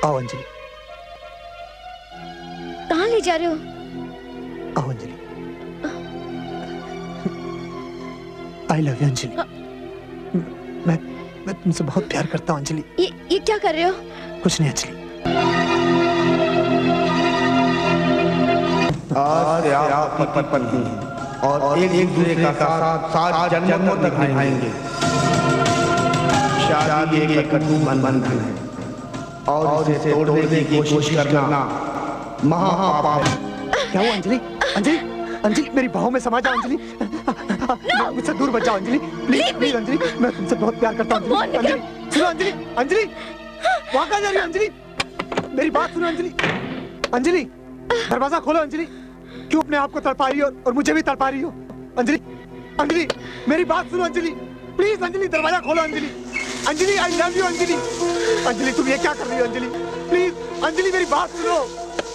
आओ अंजलि। कहाँ ले जा रहे हो? आओ Anjali. I love you Anjali. मैं तुमसे बहुत प्यार करता हूँ अंजलि। ये क्या कर रहे हो? कुछ नहीं अंजलि। आज से आप पति पत्नी और एक दूसरे का साथ जन्मों तक निभाएंगे। शादी एक कटु बंधन है और इसे तोड़ने की कोशिश करना महापाप है। क्या हुआ अंजलि? अंजलि अंजलि मेरी बाहों में समा जाओ अंजलि। मुझसे दूर बच जाओ अंजलि। प्लीज प्लीज अंजलि, मैं तुमसे बहुत प्यार करता हूँ अंजलि। सुनो अंजलि, अंजलि वहाँ कहाँ जा रही हो अंजलि? मेरी बात सुनो अंजलि। अंजलि दरवाजा खोलो अंजलि। क्यों अपने आप को तड़पा रही हो और मुझे भी तड़पा रही हो? अंजलि अंजलि मेरी बात सुनो अंजलि। प्लीज अंजलि दरवाजा खोलो Anjali. Anjali I love you Anjali. Anjali तुम ये क्या कर रही हो अंजलि? प्लीज अंजलि मेरी बात सुनो।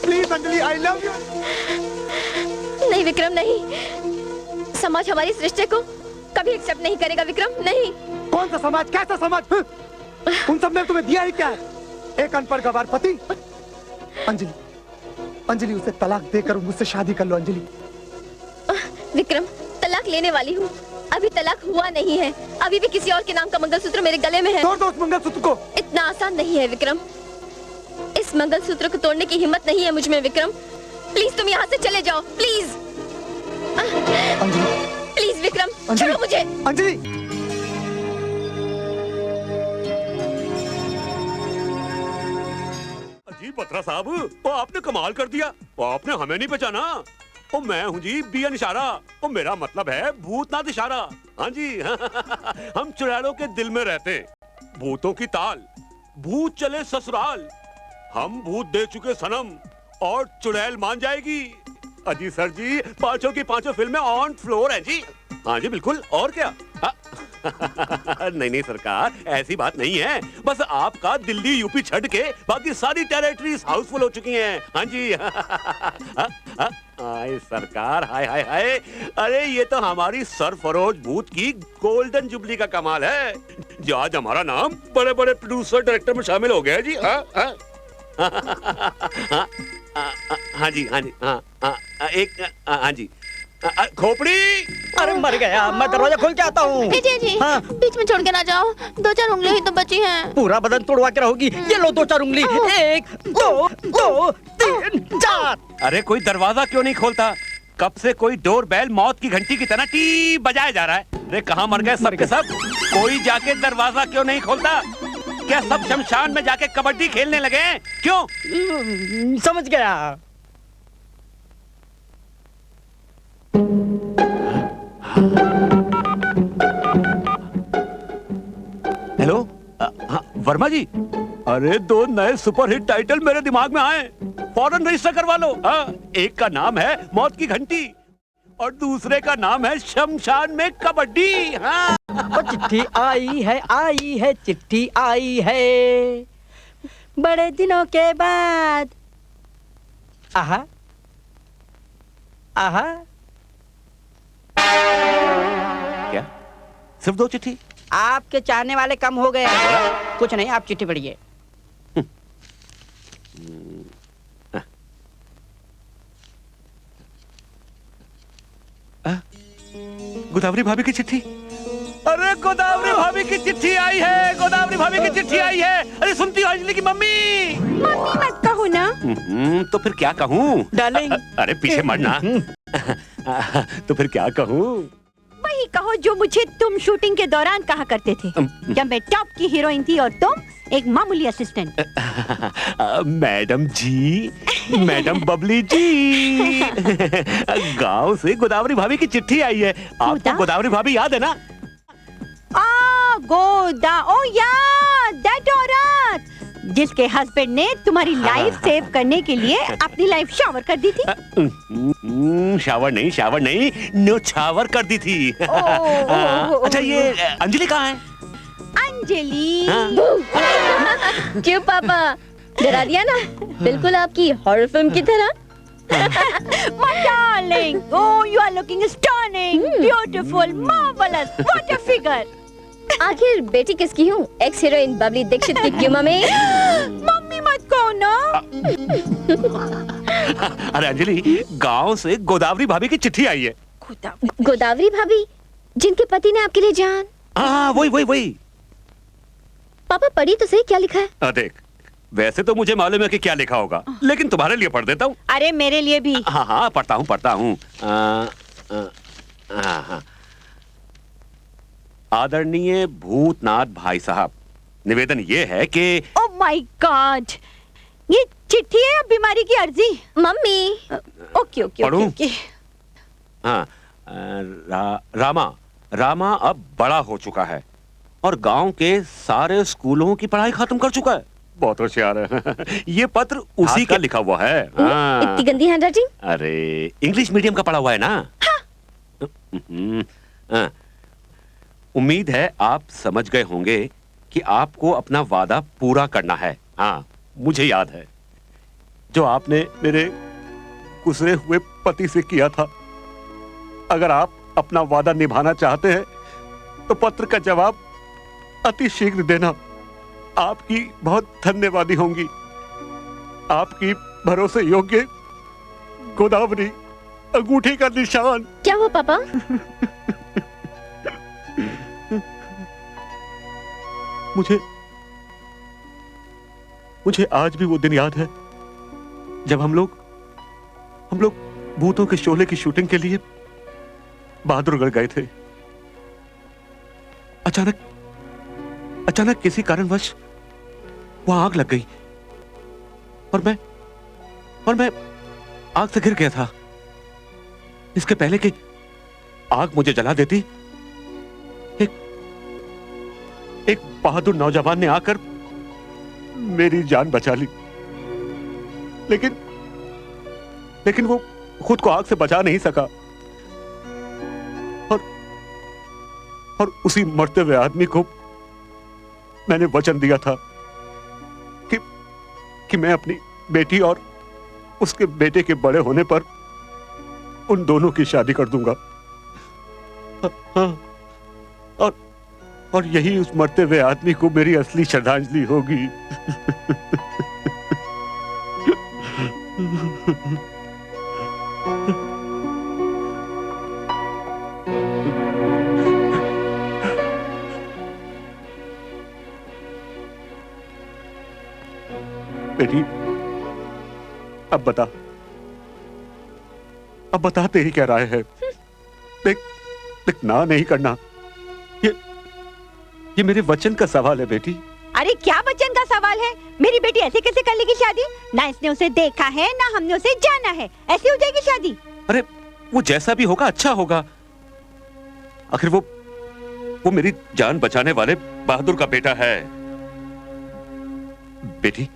Please Anjali I love you. नहीं विक्रम नहीं, समाज हमारी इस रिश्ते को कभी एक्सेप्ट नहीं करेगा विक्रम, नहीं। कौन सा समाज? कैसा समाज? उन सब ने तुम्हें दिया ही क्या है? एक अनपढ़ गवार पति। अंजलि अंजलि उसे तलाक देकर मुझसे शादी कर लो अंजलि। विक्रम तलाक लेने वाली हूँ, अभी तलाक हुआ नहीं है। अभी भी किसी और के नाम का मंगलसूत्र मेरे गले में है। तोड़ दो उस मंगलसूत्र को। इतना आसान नहीं है विक्रम। इस मंगलसूत्र को तोड़ने की हिम्मत नहीं है मुझ में विक्रम। प्लीज तुम यहाँ से चले जाओ प्लीज। अंजलि प्लीज विक्रम छोड़ो मुझे। अंजलि जी बत्रा साहब, वो आपने कमाल कर दिया। वो आपने हमें नहीं पहचाना। वो मैं हूँ जी बियन इशारा। वो मेरा मतलब है भूतनाथ इशारा। हाँ जी हम चुड़ैलों के दिल में रहते, भूतों की ताल, भूत चले ससुराल। हम भूत दे चुके सनम और चुड़ैल मान जाएगी। अजी सर जी पांचों की पांचों फिल्में ऑन फ्लोर है जी। हाँ जी बिल्कुल, और क्या? नहीं नहीं सरकार, ऐसी बात नहीं है। बस आपका दिल्ली यूपी छड़ के बाकी सारी टेरिटरीज हाउसफुल हो चुकी हैं। हाँ जी हाय सरकार, हाय हाय हाय। अरे ये तो हमारी सरफरोश भूत की गोल्डन जुबली का कमाल है जो आज हमारा नाम बड़े बड़े प्रोड्यूसर डायरेक्टर में शामिल हो गया जी। हाँ जी हाँ जी एक हाँ जी खोपड़ी। अरे मर गया, मैं दरवाजा खोल के आता हूँ। जी हाँ? बीच में छोड़ के ना जाओ, दो चार उंगली ही तो बची हैं। पूरा बदन तोड़वा के रहोगी। ये लो दो चार उंगली। एक दो दो तीन चार। अरे कोई दरवाजा क्यों नहीं खोलता? कब से कोई डोर बेल मौत की घंटी की तरह टी बजाया जा रहा है। अरे कहाँ मर गए सब के सब? कोई जाके दरवाजा क्यों नहीं खोलता? क्या सब शमशान में जाके कबड्डी खेलने लगे हैं? क्यों? समझ गया। हेलो वर्मा जी, अरे दो नए सुपरहिट टाइटल मेरे दिमाग में आए, फौरन रजिस्टर करवा लो। एक का नाम है मौत की घंटी और दूसरे का नाम है शमशान में कबड्डी। हाँ। चिट्ठी आई है चिट्ठी आई है बड़े दिनों के बाद। आहा आहा। क्या सिर्फ दो चिट्ठी? आपके चाहने वाले कम हो गए। कुछ नहीं, आप चिट्ठी पढ़िए। गोदावरी भाभी की चिट्ठी। अरे गोदावरी भाभी की चिट्ठी आई है, गोदावरी भाभी की चिट्ठी आई है। अरे सुनती हो अंजलि की मम्मी? मम्मी मत कहो ना। तो फिर क्या कहूँ डार्लिंग। अरे पीछे मरना। तो फिर क्या कहूँ? वही कहो जो मुझे तुम शूटिंग के दौरान कहा करते थे, जब मैं टॉप की हीरोइन थी और तुम एक मामूली असिस्टेंट। मैडम जी, मैडम बबली जी। गांव से गोदावरी भाभी की चिट्ठी आई है। आपको गोदावरी भाभी याद है ना? ओ या दैट औरत जिसके हस्बैंड ने तुम्हारी लाइफ सेव करने के लिए अपनी लाइफ शावर कर दी थी। शावर नहीं न्योछावर कर दी थी। अच्छा ये अंजलि कहाँ है? अंजलि। क्यों पापा, डरा दिया ना? बिल्कुल आपकी हॉरर फिल्म की तरह। My darling, oh you are looking stunning, beautiful, marvelous, what a figure. आखिर बेटी किसकी हूँ? एक्स हीरोइन बबली दीक्षित की क्यों मम्मी? मम्मी मत कहो अरे अंजलि, गांव से गोदावरी भाभी की चिट्ठी आई है। गोदावरी भाभी, जिनके पति ने आपके लिए जान। हाँ, वही। पापा पढ़ी तो सही, क्या लिखा है? देख, वैसे तो मुझे मालूम है कि क्या लिखा होगा, लेकिन तुम्हारे लिए पढ़ देता हूँ। अरे मेरे लिए भी। हाँ, पढ़ता हूँ। आदरणीय भूतनाथ भाई साहब, निवेदन ये है कि ओह माय गॉड, ये चिट्ठी है या बीमारी की अर्जी? मम्मी। ओके ओके पढ़ूं? ओके। हाँ, रामा अब बड़ा हो चुका है और गांव के सारे स्कूलों की पढ़ाई खत्म कर चुका है। बहुत होशियार है। ये पत्र उसी का लिखा हुआ है। हाँ। इतनी गंदी हैंडराइटिंग? अरे, इंग्लिश मीडियम का पढ़ा हुआ है ना। हाँ। उम्मीद है आप समझ गए होंगे कि आपको अपना वादा पूरा करना है। हाँ, मुझे याद है जो आपने मेरे गुजरे हुए पति से किया था। अगर आप अपना वादा निभाना चाहते हैं तो पत्र का जवाब अति शीघ्र देना। आपकी बहुत धन्यवादी होंगी। आपकी भरोसे योग्य गोदावरी, अंगूठी का निशान। क्या हुआ पापा? मुझे आज भी वो दिन याद है जब हम लोग भूतों के शोले की शूटिंग के लिए बहादुरगढ़ गए थे। अचानक किसी कारणवश वहां आग लग गई और मैं आग से घिर गया था। इसके पहले कि आग मुझे जला देती, एक बहादुर नौजवान ने आकर मेरी जान बचा ली। लेकिन वो खुद को आग से बचा नहीं सका और उसी मरते हुए आदमी को मैंने वचन दिया था कि मैं अपनी बेटी और उसके बेटे के बड़े होने पर उन दोनों की शादी कर दूंगा। हाँ, और यही उस मरते हुए आदमी को मेरी असली श्रद्धांजलि होगी। बेटी, अब बताते ही क्या राय है? देख ना नहीं करना, ये मेरे वचन का सवाल है बेटी। अरे क्या वचन का सवाल है? मेरी बेटी ऐसे कैसे कर लेगी शादी? ना इसने उसे देखा है ना हमने उसे जाना है, ऐसे हो जाएगी शादी? अरे वो जैसा भी होगा अच्छा होगा। आखिर वो मेरी जान बचाने वाले बहादुर का बेटा है। बेटी,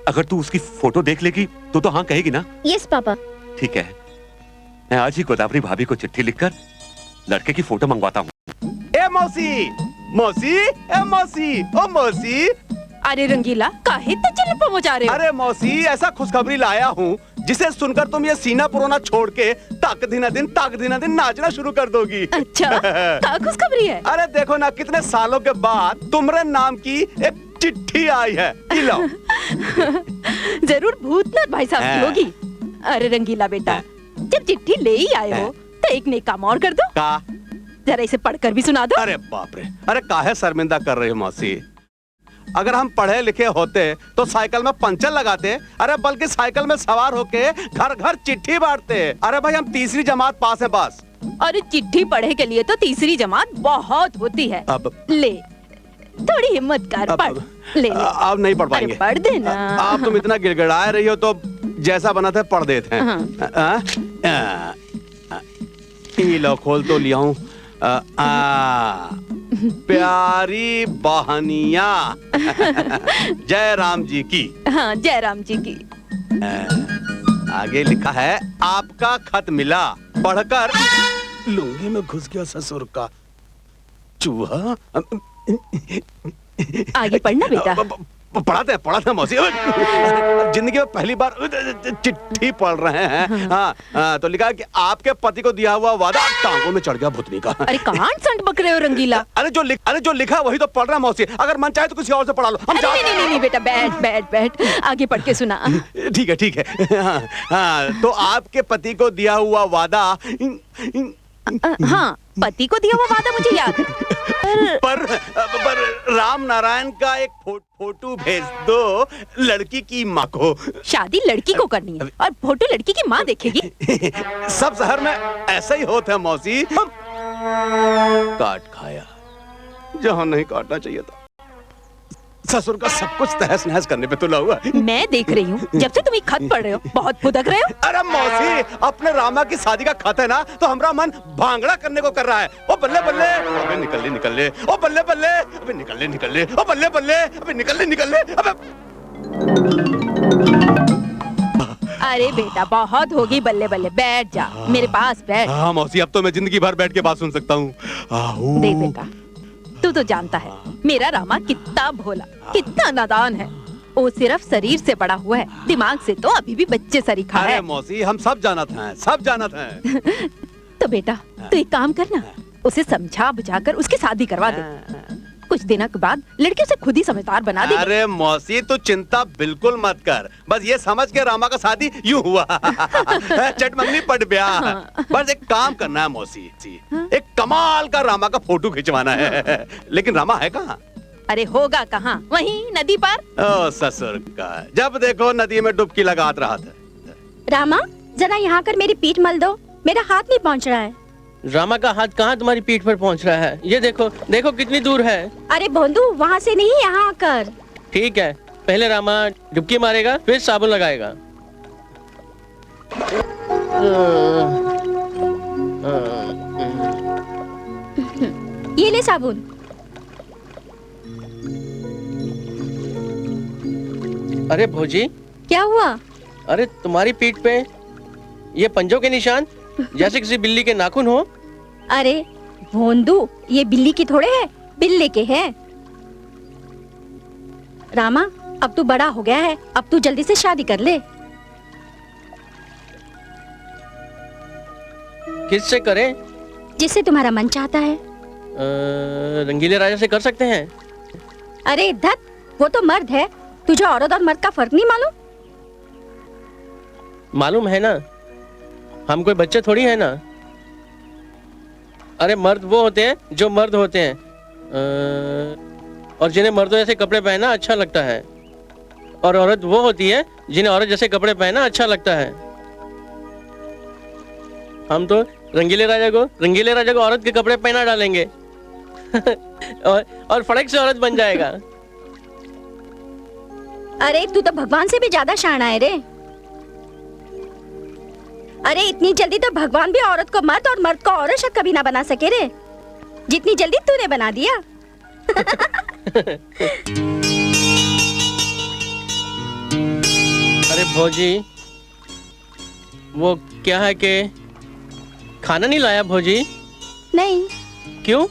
अगर तू उसकी फोटो देख लेगी तो हाँ कहेगी ना? Yes papa. ठीक है, मैं आज ही गोदावरी भाभी को चिट्ठी लिखकर लड़के की फोटो मंगवाता हूँ। ए मौसी, ए मौसी, ओ मौसी। अरे रंगीला, काहे तचल पहुंचा रहे हो? अरे मौसी, ऐसा खुशखबरी लाया हूँ जिसे सुनकर तुम ये सीना पुरोना छोड़ के ताक दिना दिन नाचना शुरू कर दोगी। अच्छा, क्या खुशखबरी है? अरे देखो ना, कितने सालों के बाद तुम्हारे नाम की एक चिट्ठी आई है। लो। जरूर भूतनाथ भाई साहब की होगी। अरे रंगीला बेटा, जब चिट्ठी ले ही आए हो तो एक नेक काम और कर दो। का? जरा इसे पढ़कर भी सुना दो। अरे बाप रे, अरे काहे शर्मिंदा कर रहे हो मौसी? अगर हम पढ़े लिखे होते तो साइकिल में पंचर लगाते, अरे बल्कि साइकिल में सवार होके घर घर चिट्ठी बांटते। अरे भाई, हम तीसरी जमात पास है बस। अरे चिट्ठी पढ़े के लिए तो तीसरी जमात बहुत होती है। अब ले, थोड़ी हिम्मत कर, पढ़ ले। अब नहीं पढ़ पाएंगे। पढ़ देना। आप तुम इतना गिड़गिड़ा रही हो तो जैसा बना था पढ़ देते हैं। लो, खोल तो लिया हूँ। प्यारी बहनिया, जय राम जी की। हाँ, जय राम जी की। आगे लिखा है, आपका खत मिला, पढ़कर लुंगी में घुस गया ससुर का चूहा। आगे पढ़ना बेटा। पढ़ाते हैं मौसी। जिंदगी में पहली बार चिट्ठी पढ़ रहे हैं। हाँ, तो लिखा है कि आपके पति को दिया हुआ वादा टांगों में चढ़ गया भुतनी का। अरे कहाँ संट बक रहे हो रंगीला? अरे जो लिखा वही तो पढ़ रहा है मौसी। अगर मन चाहे तो किसी और से पढ़ा लो। हम नहीं बेटा, बैठ आगे पढ़ के सुना। ठीक है। हाँ, तो आपके पति को दिया हुआ वादा। हाँ, पति को दिया हुआ वादा मुझे याद है। पर राम नारायण का एक फोटो भेज दो लड़की की माँ को। शादी लड़की को करनी है और फोटो लड़की की माँ देखेगी। सब शहर में ऐसा ही होता है मौसी। काट खाया जहाँ नहीं काटना चाहिए था। ससुर का सब कुछ तहस नहस करने पे तुला हुआ। मैं देख रही हूँ जब से तुम खत पढ़ रहे हो, बहुत फुदक रहे हो। अरे मौसी, अपने रामा की शादी का खत है ना, तो हमारा मन भांगड़ा करने को कर रहा है। ओ बल्ले बल्ले, अबे निकल ले, ओ बल्ले बल्ले, अबे निकल ले, ओ बल्ले बल्ले, अबे निकल ले, अबे। अरे बेटा, बहुत होगी बल्ले बल्ले, बैठ जा मेरे पास बैठ। हाँ मौसी, अब तो मैं जिंदगी भर बैठ के बात सुन सकता हूँ। देख बेटा, तू तो जानता है मेरा रामा कितना भोला, कितना नादान है। वो सिर्फ शरीर से बड़ा हुआ है, दिमाग से तो अभी भी बच्चे सरीखा है। अरे मौसी, हम सब जानत हैं। तो बेटा तू एक काम करना, उसे समझा बुझाकर उसकी शादी करवा दे। कुछ दिनों के बाद लड़के उसे खुद ही समझदार बना दे। अरे मौसी, तू चिंता बिल्कुल मत कर। बस ये समझ के रामा का शादी यूं हुआ। चटमंगनी पट ब्याह। बस एक काम करना है मौसी, एक कमाल का रामा का फोटो खिंचवाना है। लेकिन रामा है कहाँ? अरे होगा कहाँ, वहीं नदी पर। ओ ससुर का, जब देखो नदी में डुबकी लगात रहा था। रामा, जरा यहाँ कर मेरी पीठ मल दो, मेरा हाथ नहीं पहुँच रहा है। रामा का हाथ कहाँ तुम्हारी पीठ पर पहुँच रहा है? ये देखो कितनी दूर है। अरे भोंदू, वहाँ से नहीं, यहाँ आकर। ठीक है, पहले रामा डुबकी मारेगा, फिर साबुन लगाएगा। ये ले साबुन। अरे भौजी, क्या हुआ? अरे तुम्हारी पीठ पे ये पंजों के निशान जैसे किसी बिल्ली के नाखून हो। अरे भोंदू, ये बिल्ली की थोड़े है, बिल्ली के हैं। रामा, अब तू बड़ा हो गया है, अब तू जल्दी से शादी कर ले। किससे करें? जिससे तुम्हारा मन चाहता है। रंगीले राजा से कर सकते हैं। अरे धत, वो तो मर्द है, तुझे औरत और मर्द का फर्क नहीं मालूम? मालूम है ना, हम कोई बच्चे थोड़ी है ना। अरे मर्द वो होते हैं जो मर्द होते हैं, और जिन्हें मर्दों जैसे कपड़े पहनना अच्छा लगता है, और औरत वो होती है जिन्हें औरत जैसे कपड़े पहनना अच्छा लगता है। हम तो रंगीले राजा को औरत के कपड़े पहना डालेंगे। और फड़क से औरत बन जाएगा। अरे तू तो भगवान से भी ज्यादा शाना है रे। अरे इतनी जल्दी तो भगवान भी औरत को मर्द और मर्द को औरत शायद कभी ना बना सके रे, जितनी जल्दी तूने बना दिया। अरे भौजी, वो क्या है कि खाना नहीं लाया भौजी? नहीं। क्यों?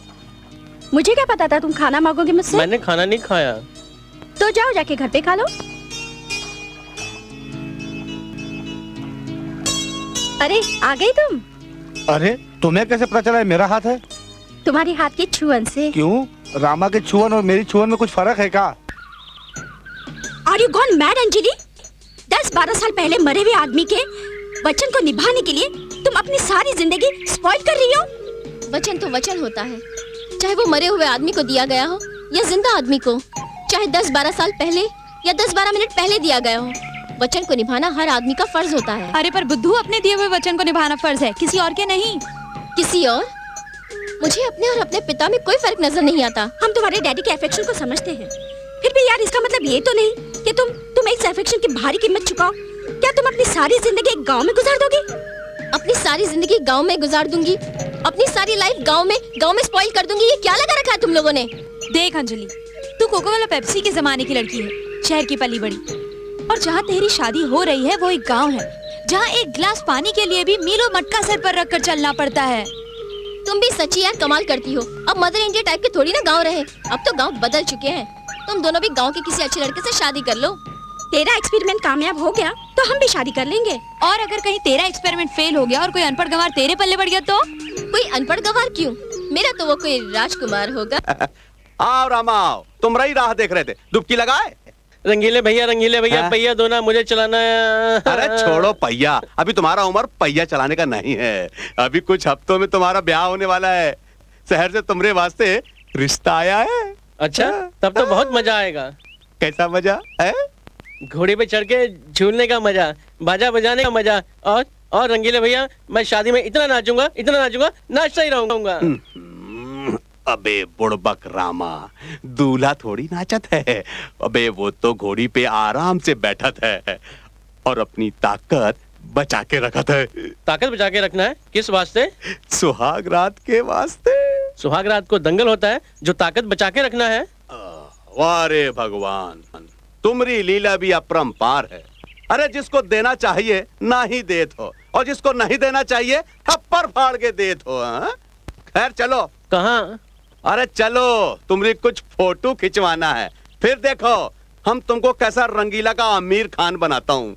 मुझे क्या पता था तुम खाना मांगोगे मुझसे। मैंने खाना नहीं खाया। तो जाओ, जाके घर पे खा लो। अरे आ गई तुम? अरे तुम्हें कैसे पता चला है मेरा हाथ है? तुम्हारी हाथ की छुअन से। क्यों? रामा के छुअन और मेरी छुअन में कुछ फर्क है क्या? Are you gone mad, Anjali? 10-12 साल पहले मरे हुए आदमी के वचन को निभाने के लिए तुम अपनी सारी जिंदगी स्पॉइल कर रही हो। वचन तो वचन होता है, चाहे वो मरे हुए आदमी को दिया गया हो या जिंदा आदमी को, चाहे 10-12 साल पहले या 10-12 मिनट पहले दिया गया हो। वचन को निभाना हर आदमी का फर्ज होता है। अरे पर बुद्धू, अपने दिए हुए वचन को निभाना फर्ज है, किसी और के नहीं। किसी और? मुझे अपने और अपने पिता में कोई फर्क नजर नहीं आता। हम तुम्हारे डैडी के अफेक्शन को समझते हैं, फिर भी यार इसका मतलब ये तो नहीं कि तुम एक अफेक्शन की भारी कीमत चुकाओ। क्या तुम अपनी सारी जिंदगी एक गांव में गुजार दोगे? अपनी सारी जिंदगी गांव में गुजार दूंगी, अपनी सारी लाइफ गांव में स्पॉइल कर दूंगी। ये क्या लगा रखा है तुम लोगों ने? देख अंजलि, तू कोको कोला पेप्सी के जमाने की लड़की है, शहर की पली बड़ी, और जहाँ तेरी शादी हो रही है वो एक गांव है, जहाँ एक गिलास पानी के लिए भी मीलों मटका सर पर रखकर चलना पड़ता है। तुम भी सच्ची यार कमाल करती हो। अब मदर इंडिया टाइप के थोड़ी ना गांव रहे, अब तो गांव बदल चुके हैं। तुम दोनों भी गांव के किसी अच्छे लड़के से शादी कर लो। तेरा एक्सपेरिमेंट कामयाब हो गया तो हम भी शादी कर लेंगे। और अगर कहीं तेरा एक्सपेरिमेंट फेल हो गया और कोई अनपढ़ गंवार तेरे पल्ले पड़ गया तो? कोई अनपढ़ गंवार क्यों, मेरा तो वो कोई राजकुमार होगा। आओ रामा आओ, तुम रही राह देख रहे थे, डुबकी लगाए। रंगीले भैया हाँ? पहिया दो ना, मुझे चलाना है। अरे छोड़ो पहिया, अभी तुम्हारा उम्र पहिया चलाने का नहीं है। अभी कुछ हफ्तों में तुम्हारा ब्याह होने वाला है। शहर से तुम्हारे वास्ते रिश्ता आया है। अच्छा, तब तो बहुत मजा आएगा। कैसा मजा है? घोड़े पे चढ़ के झूलने का मजा, बाजा बजाने का मजा, और रंगीले भैया मैं शादी में इतना नाचूंगा, नाचता ही रहूंगा। अबे बुड़बक रामा, दूल्हा थोड़ी नाचत है। अबे वो तो घोड़ी पे आराम से बैठत है और अपनी ताकत बचा के रखत है। ताकत बचा के रखना है किस वास्ते? सुहाग रात के वास्ते। सुहाग रात को दंगल होता है जो ताकत बचा के रखना है। वाह रे भगवान, तुम्हारी लीला भी अपरंपार है। अरे जिसको देना चाहिए ना ही देत हो, और जिसको नहीं देना चाहिए थप्पड़ फाड़ के देत हो। खैर चलो। कहाँ? अरे चलो, तुम्हारी कुछ फोटो खिंचवाना है, फिर देखो हम तुमको कैसा रंगीला का आमिर खान बनाता हूँ।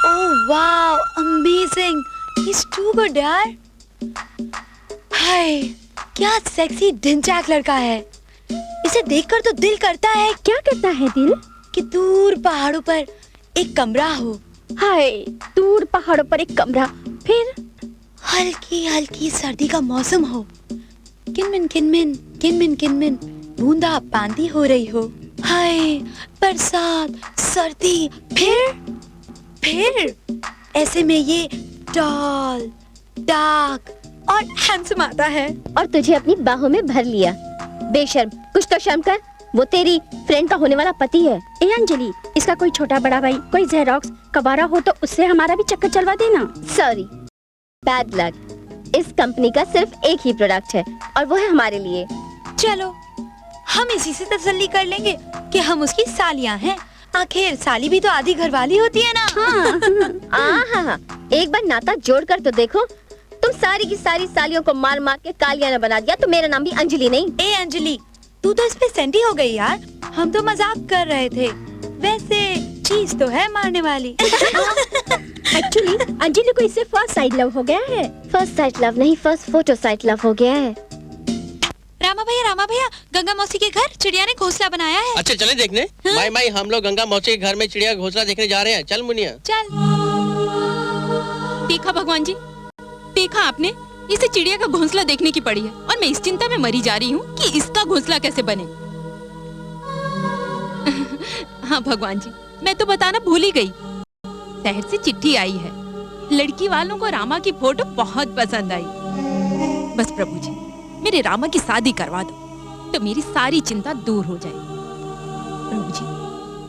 Oh wow, amazing, he's too good यार। हाय, क्या सेक्सी ढिंचैक लड़का है। इसे देखकर तो दिल करता है। क्या करता है दिल? कि दूर पहाड़ों पर एक कमरा हो। हाय, दूर पहाड़ों पर एक कमरा, फिर हल्की हल्की सर्दी का मौसम हो। किनमिन किनमिन किनमिन किनमिन बूंदा बांदी हो रही हो। हाय, बरसात, सर्दी, फिर ऐसे में ये टॉल, डार्क और हैंडसम आता है और तुझे अपनी बाहों में भर लिया। बेशर्म, कुछ तो शर्म कर। वो तेरी फ्रेंड का होने वाला पति है। ए अंजलि, इसका कोई छोटा बड़ा भाई, कोई जेरोक्स कबारा हो तो उससे हमारा भी चक्कर चलवा देना। Sorry, bad luck. इस कंपनी का सिर्फ एक ही प्रोडक्ट है और वो है हमारे लिए। चलो, हम इसी से तसल्ली कर लेंगे कि हम उसकी सालियां हैं। आखिर साली भी तो आधी घरवाली होती है ना। हाँ। एक बार नाता जोड़ कर तो देखो। तुम सारी की सारी सालियों को मार मार के कालिया न बना दिया तो मेरा नाम भी अंजलि नहीं। ए अंजलि, तू तो इस पे सेंटी हो गई यार। हम तो मजाक कर रहे थे, वैसे चीज तो है मारने वाली। एक्चुअली अंजलि को इससे फर्स्ट साइड लव हो गया है। फर्स्ट साइड लव नहीं, फर्स्ट फोटो साइड लव हो गया है। रामा भैया, गंगा मौसी के घर चिड़िया ने घोंसला बनाया है। अच्छा चले देखने। माई हम लोग गंगा मौसी के घर में चिड़िया घोंसला देखने जा रहे हैं। चल मुनिया चल। देखा भगवान जी, देखा आपने, इसे चिड़िया का घोंसला देखने की पड़ी है और मैं इस चिंता में मरी जा रही हूँ कि इसका घोंसला कैसे बने। हाँ भगवान जी, मैं तो बताना भूल ही गई। शहर से चिट्ठी आई है। लड़की वालों को रामा की फोटो बहुत पसंद आई। बस प्रभु जी, मेरे रामा की शादी करवा दो तो मेरी सारी चिंता दूर हो जाए। प्रभु जी,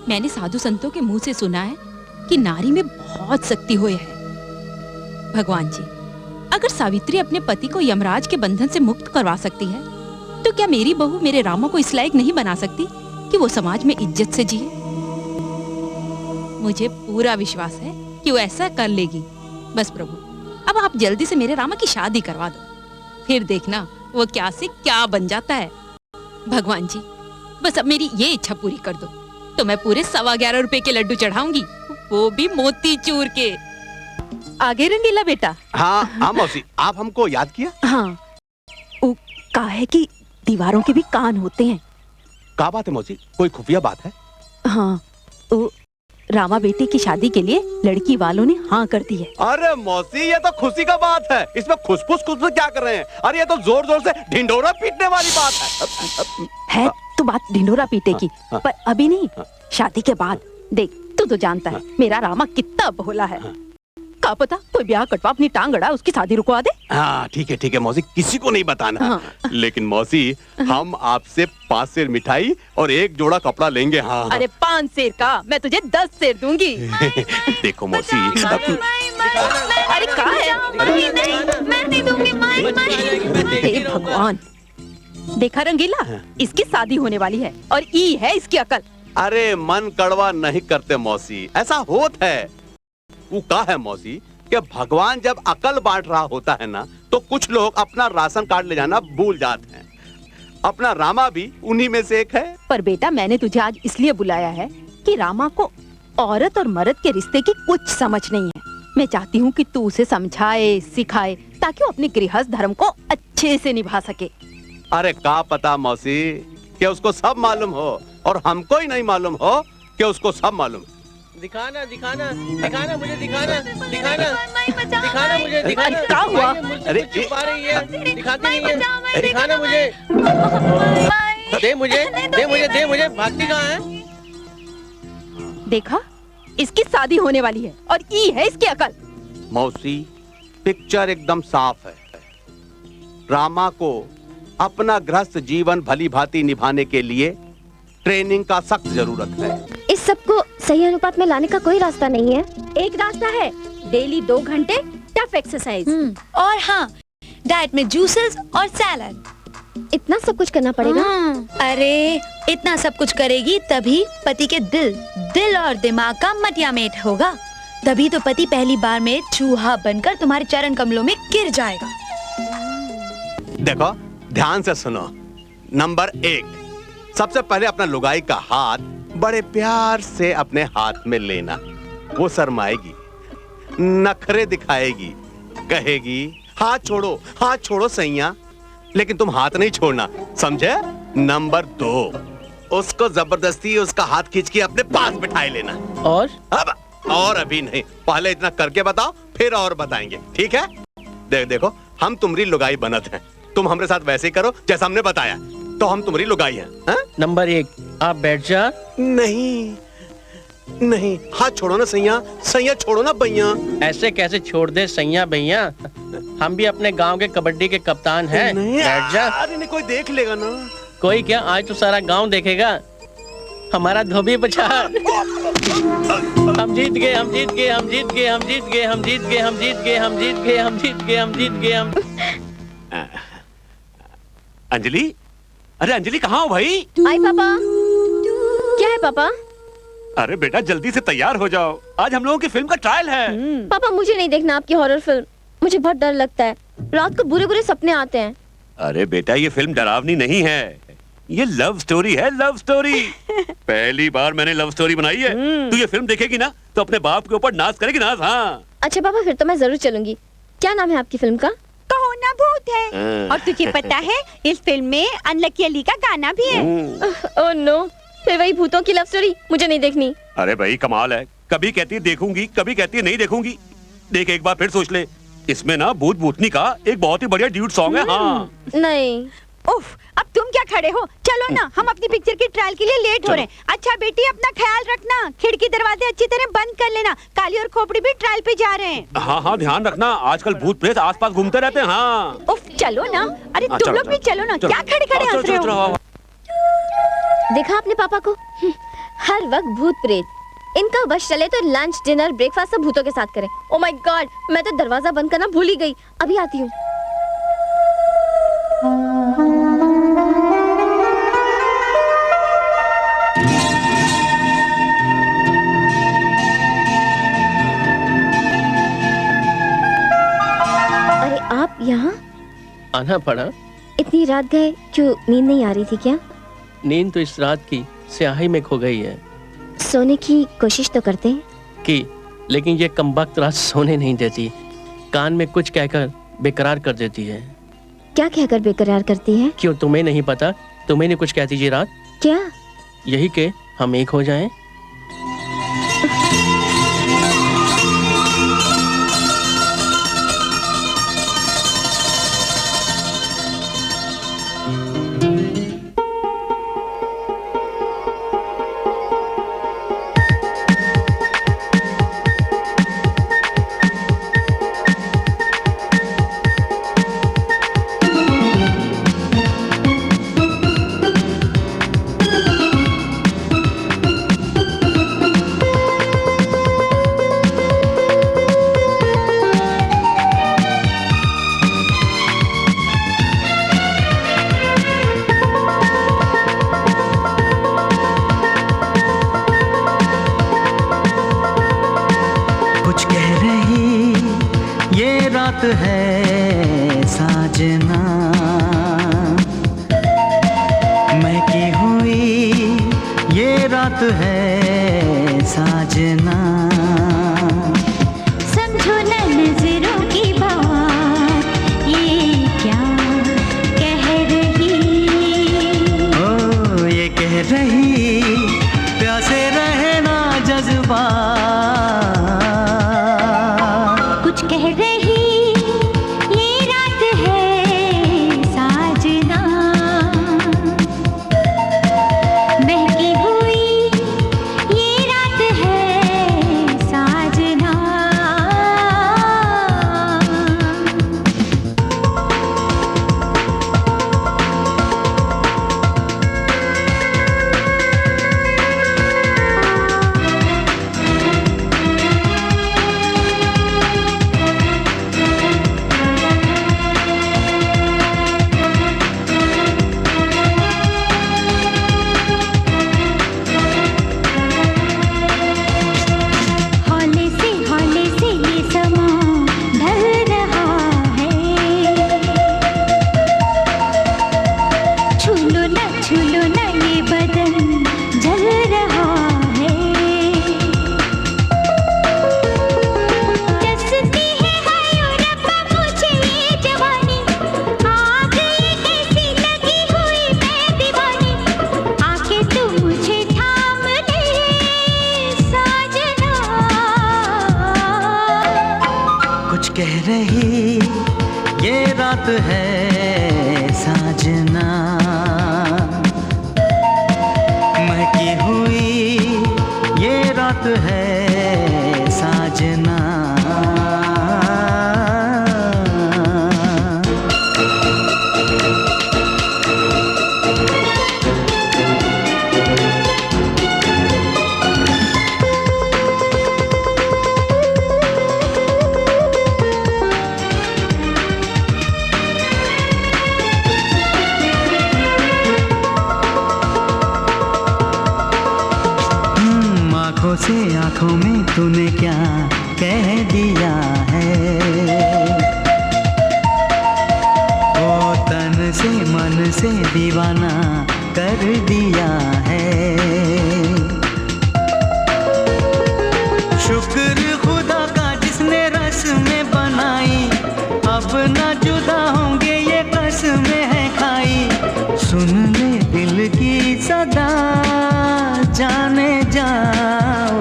मैंने साधु संतों के मुंह से सुना है कि नारी में बहुत शक्ति होए है। भगवान जी, अगर सावित्री अपने पति को यमराज के बंधन से मुक्त करवा सकती है तो क्या मेरी बहू मेरे रामा को इस लायक नहीं बना सकती कि वो समाज में इज्जत से जिए? मुझे पूरा विश्वास है कि वो ऐसा कर लेगी। बस प्रभु, अब आप जल्दी से मेरे रामा की शादी करवा दो, फिर देखना वो क्या से क्या बन जाता है। भगवान जी, बस अब मेरी ये इच्छा पूरी कर दो तो मैं पूरे 11.25 रुपए के लड्डू चढ़ाऊंगी, वो भी मोती चूर के। आगे रंगीला बेटा। हाँ मौसी, आप हमको याद किया? हाँ, वो कहा है कि दीवारों के भी कान होते हैं। क्या बात है मौसी, कोई खुफिया बात है? हाँ, वो रामा बेटी की शादी के लिए लड़की वालों ने हाँ कर दी है। अरे मौसी, ये तो खुशी का बात है। इसमें खुशफुस क्या कर रहे हैं? अरे ये तो जोर जोर से ढिंढोरा पीटने वाली बात है तो बात ढिंढोरा पीटे की, पर अभी नहीं, शादी के बाद। देख, तू तो जानता है मेरा रामा कितना भोला है। क्या पता कोई ब्याह कटवा अपनी टांग अड़ा उसकी शादी रुकवा दे। हाँ ठीक है मौसी, किसी को नहीं बताना। लेकिन मौसी, हम आपसे 5 सेर मिठाई और 1 जोड़ा कपड़ा लेंगे। हाँ। अरे 5 सेर का मैं तुझे 10 सेर दूंगी। देखो मौसी, अरे कहाँ है? मैं नहीं दूंगी। हे भगवान, देखा रंगीला, इसकी शादी होने वाली है और ई है इसकी अकल। अरे मन कड़वा नहीं करते मौसी, ऐसा होता है। वो कहा है मौसी कि भगवान जब अकल बांट रहा होता है ना तो कुछ लोग अपना राशन कार्ड ले जाना भूल जाते हैं। अपना रामा भी उन्हीं में से एक है। पर बेटा मैंने तुझे आज इसलिए बुलाया है कि रामा को औरत और मर्द के रिश्ते की कुछ समझ नहीं है। मैं चाहती हूँ कि तू उसे समझाए सिखाए ताकि वो अपने गृहस्थ धर्म को अच्छे से निभा सके। अरे का पता मौसी कि उसको सब मालूम हो और हमको ही नहीं मालूम हो कि उसको सब मालूम। दिखाना दिखाना दिखाना मुझे दिखाना दिखाना दिखाना मुझे दिखाना। क्या हुआ? अरे छुपा रही है, दिखाती नहीं है। दिखाना मुझे, दे मुझे, दे मुझे, दे मुझे। भागती कहाँ है? देखा, इसकी शादी होने वाली है और ये है इसकी अकल। मौसी पिक्चर एकदम साफ है। रामा को अपना गृहस्थ जीवन भली भांति निभाने के लिए ट्रेनिंग का सख्त जरूरत है। इस सब को सही अनुपात में लाने का कोई रास्ता नहीं है। एक रास्ता है, डेली 2 घंटे टफ एक्सरसाइज। और हाँ, डाइट में जूसेस और सैलड। इतना सब कुछ करना पड़ेगा? अरे इतना सब कुछ करेगी तभी पति के दिल और दिमाग का मटियामेट होगा। तभी तो पति पहली बार में चूहा बनकर तुम्हारे चरण कमलों में गिर जाएगा। देखो ध्यान से सुनो। नंबर 1, सबसे पहले अपना लुगाई का हाथ बड़े प्यार से अपने हाथ में लेना। वो शर्माएगी, नखरे दिखाएगी, कहेगी हाथ छोड़ो सैया, लेकिन तुम हाथ नहीं छोड़ना, समझे? नंबर 2, उसको जबरदस्ती उसका हाथ खींच के अपने पास बिठाए लेना। और अभी नहीं, पहले इतना करके बताओ फिर और बताएंगे, ठीक है? देखो हम तुम्हारी लुगाई बनत हैं, तुम हमरे साथ वैसे ही करो जैसा हमने बताया, तो हम तुम्हारी लुगाई हैं। नंबर 1, आप बैठ जा। नहीं, हाथ छोड़ो ना सैया छोड़ो ना भैया। ऐसे कैसे छोड़ दे सैया भैया, हम भी अपने गांव के कबड्डी के कप्तान हैं। बैठ जा। अरे नहीं, कोई देख लेगा ना। कोई क्या, आज तो सारा गांव देखेगा। हमारा धोबी बचा। हम जीत गए, हम जीत गए, हम जीत गए, हम जीत गए, हम जीत गए, हम जीत गए, हम जीत गए, हम जीत गए, हम जीत गए, हम। अंजलि, अरे अंजलि कहाँ हो भाई? आई पापा। क्या है पापा? अरे बेटा जल्दी से तैयार हो जाओ, आज हम लोगों की फिल्म का ट्रायल है। पापा मुझे नहीं देखना आपकी हॉरर फिल्म, मुझे बहुत डर लगता है, रात को बुरे बुरे सपने आते हैं। अरे बेटा ये फिल्म डरावनी नहीं है, ये लव स्टोरी है, लव स्टोरी। पहली बार मैंने लव स्टोरी बनाई है। तू ये फिल्म देखेगी ना तो अपने बाप के ऊपर नाज करेगी, नाज। हाँ अच्छा पापा, फिर तो मैं जरूर चलूंगी। क्या नाम है आपकी फिल्म का? कहो ना भूत है। और तुझे पता है इस फिल्म में अनलकी अली का गाना भी है। ओह नो, फिर वही भूतों की लव स्टोरी, मुझे नहीं देखनी। अरे भाई कमाल है, कभी कहती है देखूंगी, कभी कहती है नहीं देखूंगी। देख एक बार फिर सोच ले, इसमें ना भूत भूतनी का एक बहुत ही बढ़िया ड्यूट सॉन्ग है। हाँ नहीं। उफ, अब तुम क्या खड़े हो, चलो ना, हम अपनी पिक्चर की ट्रायल के लिए लेट हो रहे हैं। अच्छा बेटी अपना ख्याल रखना, खिड़की दरवाजे अच्छी तरह बंद कर लेना। काली और खोपड़ी भी ट्रायल पे जा रहे हैं। हाँ ध्यान रखना, आजकल भूत प्रेत आसपास घूमते रहते हैं। हाँ उफ, चलो ना, अरे तुम लोग भी चलो ना, क्या खड़े खड़े हंस रहे हो? देखा आपने पापा को, हर वक्त भूत प्रेत। इनका बस चले तो लंच डिनर ब्रेकफास्ट सब भूतों के साथ करें। ओह माय गॉड, मैं तो दरवाजा बंद करना भूल ही गई, अभी आती हूँ। अरे आप यहाँ? आना पड़ा। इतनी रात गए, क्यों नींद नहीं आ रही थी क्या? नींद तो इस रात की स्याही में खो गई है। सोने की कोशिश तो करते हैं की, लेकिन ये कमबख्त रात सोने नहीं देती, कान में कुछ कहकर बेकरार कर देती है। क्या कहकर बेकरार करती है? क्यों तुम्हें नहीं पता? तुम्हें नहीं कुछ कहती जी रात? क्या? यही के हम एक हो जाएं। है साजना, है साजना, समझो न नजरों की बात, ये क्या कह रही। ओ ये कह रही प्यासे रहना जज्बा, कुछ कह रही ये रात है साजना, महकी हुई ये रात है साजना। हौले से ये समा ढल रहा है, छूलो न ये बदन जल रहा है। जसती है हायो रब्बा मुझे ये जवानी, आग ये कैसी लगी हुई मैं दीवानी, आके तू मुझे थाम ले साजना। कुछ कह रही ये रात है साजना, महकी हुई ये रात है साजना। आँखों से आँखों में तूने क्या कह दिया है, ओ तन से मन से दीवाना कर दिया है। शुक्र खुदा का जिसने रस में बनाई, अब ना जुदा होंगे ये कसमें है खाई। सुन ले दिल की सदा जाने जाओ,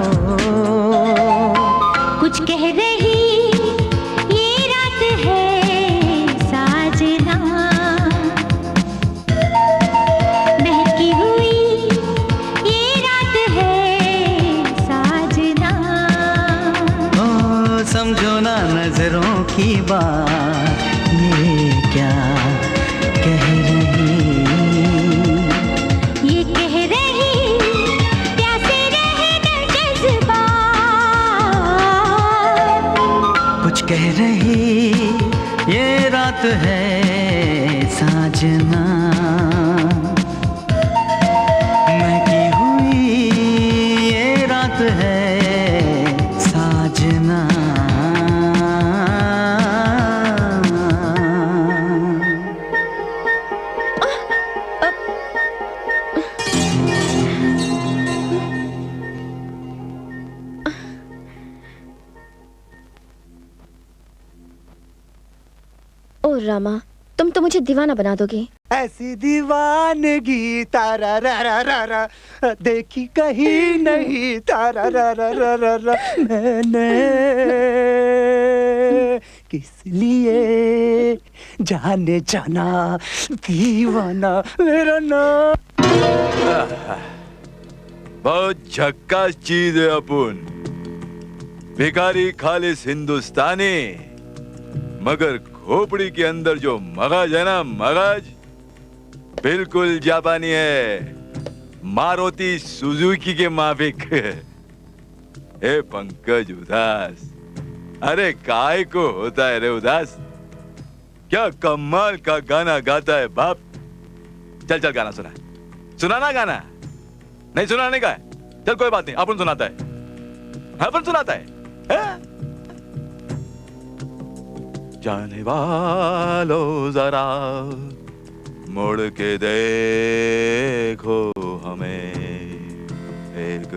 कुछ कह रही ये रात है साजना, महकी हुई ये रात है साजना। ओ समझो ना नजरों की बात, ये क्या कह रही। ये कह रही प्यासे रहना जज्बा, कुछ कह रही ये रात है साजना, महकी हुई ये रात है साजना। ओ रामा, तुम तो मुझे दीवाना बना दोगे। ऐसी दीवानगी तारा रा रा रा रा, देखी कहीं नहीं तारा रा रा रा रा रा। मैंने किस लिए जाने जाना दीवाना मेरा नाम। बहुत झक्कास चीज है अपन, भिखारी खालिस हिंदुस्तानी, मगर खोपड़ी के अंदर जो मगज है ना, मगज बिल्कुल जापानी है, मारुति सुजुकी के माफिक। ए पंकज उदास, अरे काय को होता है रे उदास, क्या कमाल का गाना गाता है बाप। चल चल गाना सुना, सुनाना गाना, नहीं सुनाने का है, चल कोई बात नहीं, अपन सुनाता है, अपन सुनाता है। जाने वालों जरा मुड़ के देखो हमें, एक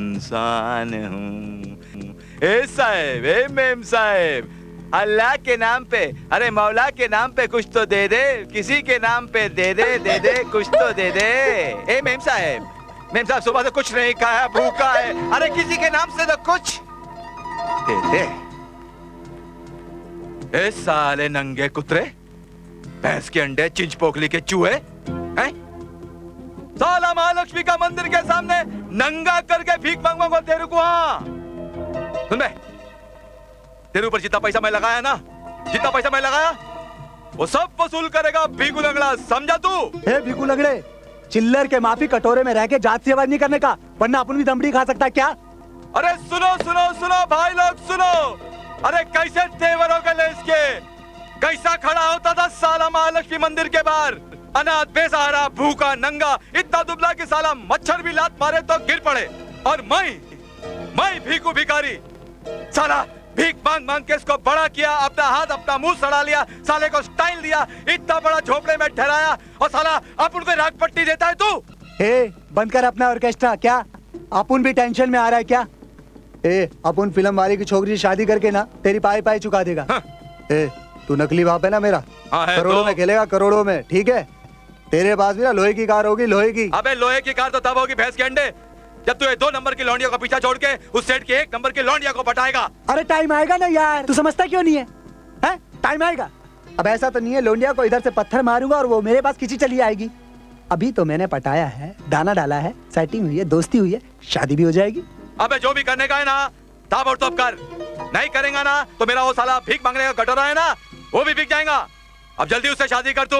इंसान हूँ। ए साहब, ए मेम साहब, अल्लाह के नाम पे, अरे मौला के नाम पे कुछ तो दे दे, किसी के नाम पे दे दे कुछ तो दे दे। ए मेम साहब सुबह से कुछ नहीं खाया, भूखा है, अरे किसी के नाम से तो कुछ दे दे। ए साले नंगे कुतरे, भैंस के अंडे, चिंच पोखली के चूहे हैं? साला महालक्ष्मी का मंदिर के सामने नंगा करके भीख मांगूंगा तेरे को। हाँ सुन बे, तेरे ऊपर जितना पैसा मैं लगाया ना, जितना पैसा मैं लगाया वो सब वसूल करेगा भीखू लंगड़ा, समझा तू? हे भीखू लंगड़े, चिल्लर के माफी कटोरे में रह के जात से आवाज नहीं करने का, वरना अपन भी दमड़ी खा सकता है क्या? अरे सुनो सुनो सुनो भाई लोग सुनो, अरे कैसे तेवर हो गए इसके, कैसा खड़ा होता था साला महालक्ष्मी मंदिर के बाहर, अनाथ बेसहारा भूखा नंगा, इतना दुबला कि साला मच्छर भी लात मारे तो गिर पड़े। और मैं भीखू भिखारी, साला भीख मांग मांग के इसको बड़ा किया, अपना हाथ अपना मुंह सड़ा लिया, साले को स्टाइल दिया, इतना बड़ा झोपड़े में ठहराया, और साला अपन को राग पट्टी देता है तू। ए बंद कर अपना ऑर्केस्ट्रा, क्या अपन भी टेंशन में आ रहा है क्या? ए अपन फिल्म वाली की छोकरी से शादी करके ना तेरी पाई पाई चुका देगा। हाँ। ए तू नकली बाप है ना मेरा, करोड़ों में खेलेगा, करोड़ों में, ठीक है? तेरे पास भी ना लोहे की कार होगी, लोहे की। अबे लोहे की कार तो तब होगी भैंस के अंडे, जब तू ये 2 नंबर की लौंडिया को पीछा छोड़ के उस सेठ के 1 नंबर की लौंडिया को पटाएगा। अरे टाइम आएगा ना यार, तू समझता क्यों नहीं है? हैं? टाइम आएगा। अब ऐसा तो नहीं है लौंडिया को इधर से पत्थर मारूंगा और वो मेरे पास खींची चली आएगी। अभी तो मैंने पटाया है, दाना डाला है, सेटिंग हुई है, दोस्ती हुई है, शादी भी हो जाएगी। अबे जो भी करने का है ना ताबड़तोड़ कर, नहीं करेगा ना तो मेरा वो साला भीख मांगने का कटोरा है ना वो भी बिक जाएगा। अब जल्दी उससे शादी कर तू,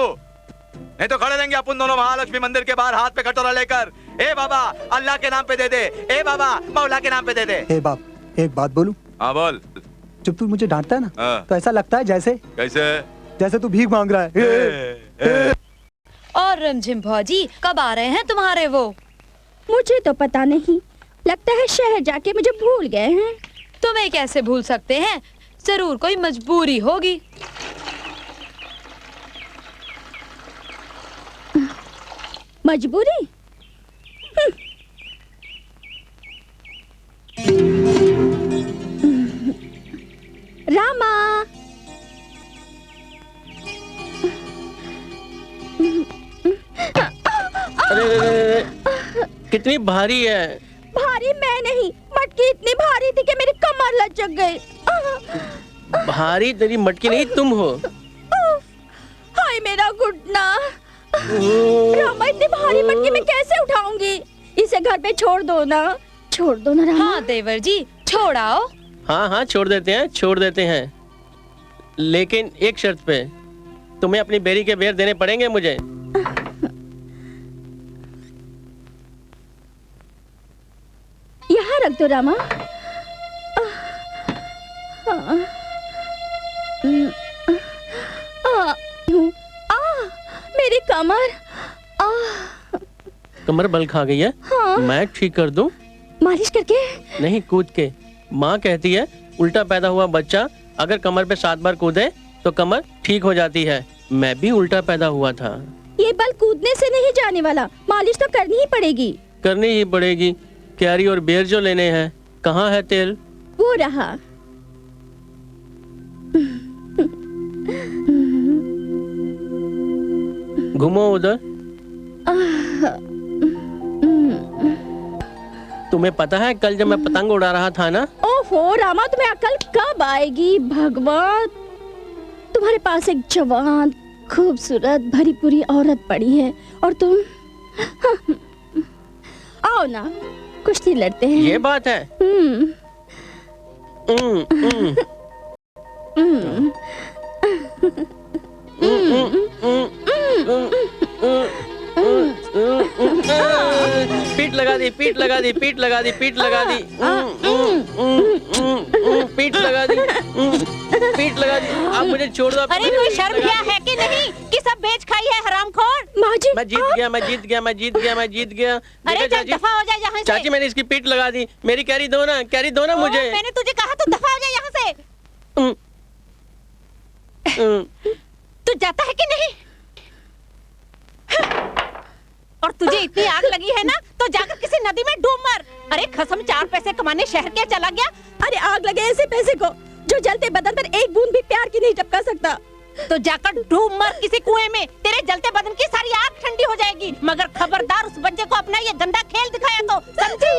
नहीं तो खड़े रहेंगे अपन दोनों महालक्ष्मी मंदिर के बाहर हाथ पे कटोरा लेकर। ए बाबा अल्लाह के नाम पे दे दे, ए बाबा मौला के नाम पे दे दे। ए बाप, एक बात बोलूं? हाँ बोल। जब तू मुझे डांटता है ना तो ऐसा लगता है जैसे जैसे तू भीख मांग रहा है। और रिमझिम भौजी कब आ रहे हैं तुम्हारे वो? मुझे तो पता नहीं, लगता है शहर जाके मुझे भूल गए हैं। तुम्हें कैसे भूल सकते हैं, जरूर कोई मजबूरी होगी। मजबूरी? रामा, अरे कितनी भारी है। भारी मैं नहीं, मटकी इतनी भारी थी कि मेरी कमर लचक गई। भारी तेरी मटकी नहीं तुम हो। हाय मेरा घुटना। रामा इतनी भारी मटकी मैं कैसे उठाऊंगी? इसे घर पे छोड़ दो ना, छोड़ दो ना रामा। हाँ देवर जी छोड़ आओ। हाँ हाँ छोड़ देते हैं, लेकिन एक शर्त पे, तुम्हें अपनी बेरी के बेर देने पड़ेंगे मुझे। यहाँ रख दो रामा। मेरी कमर। कमर बल खा गई है। हाँ। मैं ठीक कर दूं? मालिश करके? नहीं, कूद के। माँ कहती है उल्टा पैदा हुआ बच्चा अगर कमर पे 7 बार कूदे तो कमर ठीक हो जाती है। मैं भी उल्टा पैदा हुआ था। ये बल कूदने से नहीं जाने वाला, मालिश तो करनी ही पड़ेगी। करनी ही पड़ेगी। कैरी और बेर जो लेने हैं, कहाँ है तेल? वो रहा। घूमो उधर। तुम्हें पता है कल जब मैं पतंग उड़ा रहा था ना? ओहो रामा, तुम्हें अकल कब आएगी भगवान? तुम्हारे पास एक जवान खूबसूरत भरी पूरी औरत पड़ी है और तुम आओ ना कुश्ती लड़ते हैं। ये बात है। पीठ लगा दी, पीठ लगा दी, पीठ लगा दी, पीठ लगा दी, पीठ लगा दी, पीठ लगा दी। आप मुझे छोड़ दो। अरे कोई शर्म क्या है कि नहीं कि सब बेच खाई है हरामखोर? माजी, मैं जीत गया, मैं जीत गया, मैं जीत गया, मैं जीत गया। अरे चल दफा हो जा यहाँ से। चाची मैंने इसकी पीठ लगा दी, मेरी कैरी दो ना, कैरी दो ना मुझे। मैंने तुझे कहा तो दफा हो जा यहाँ से। तू जाता है कि नहीं? और तुझे इतनी आग लगी है ना तो जाकर किसी नदी में डूब मर। अरे खसम 4 पैसे कमाने शहर क्या चला गया। अरे आग लगे ऐसे पैसे को जो जलते बदन पर एक बूंद भी प्यार की नहीं टपका सकता। तो जाकर डूब मर किसी कुएं में, तेरे जलते बदन की सारी आग ठंडी हो जाएगी। मगर खबरदार उस बच्चे को अपना ये गंदा खेल दिखाया तो, समझी?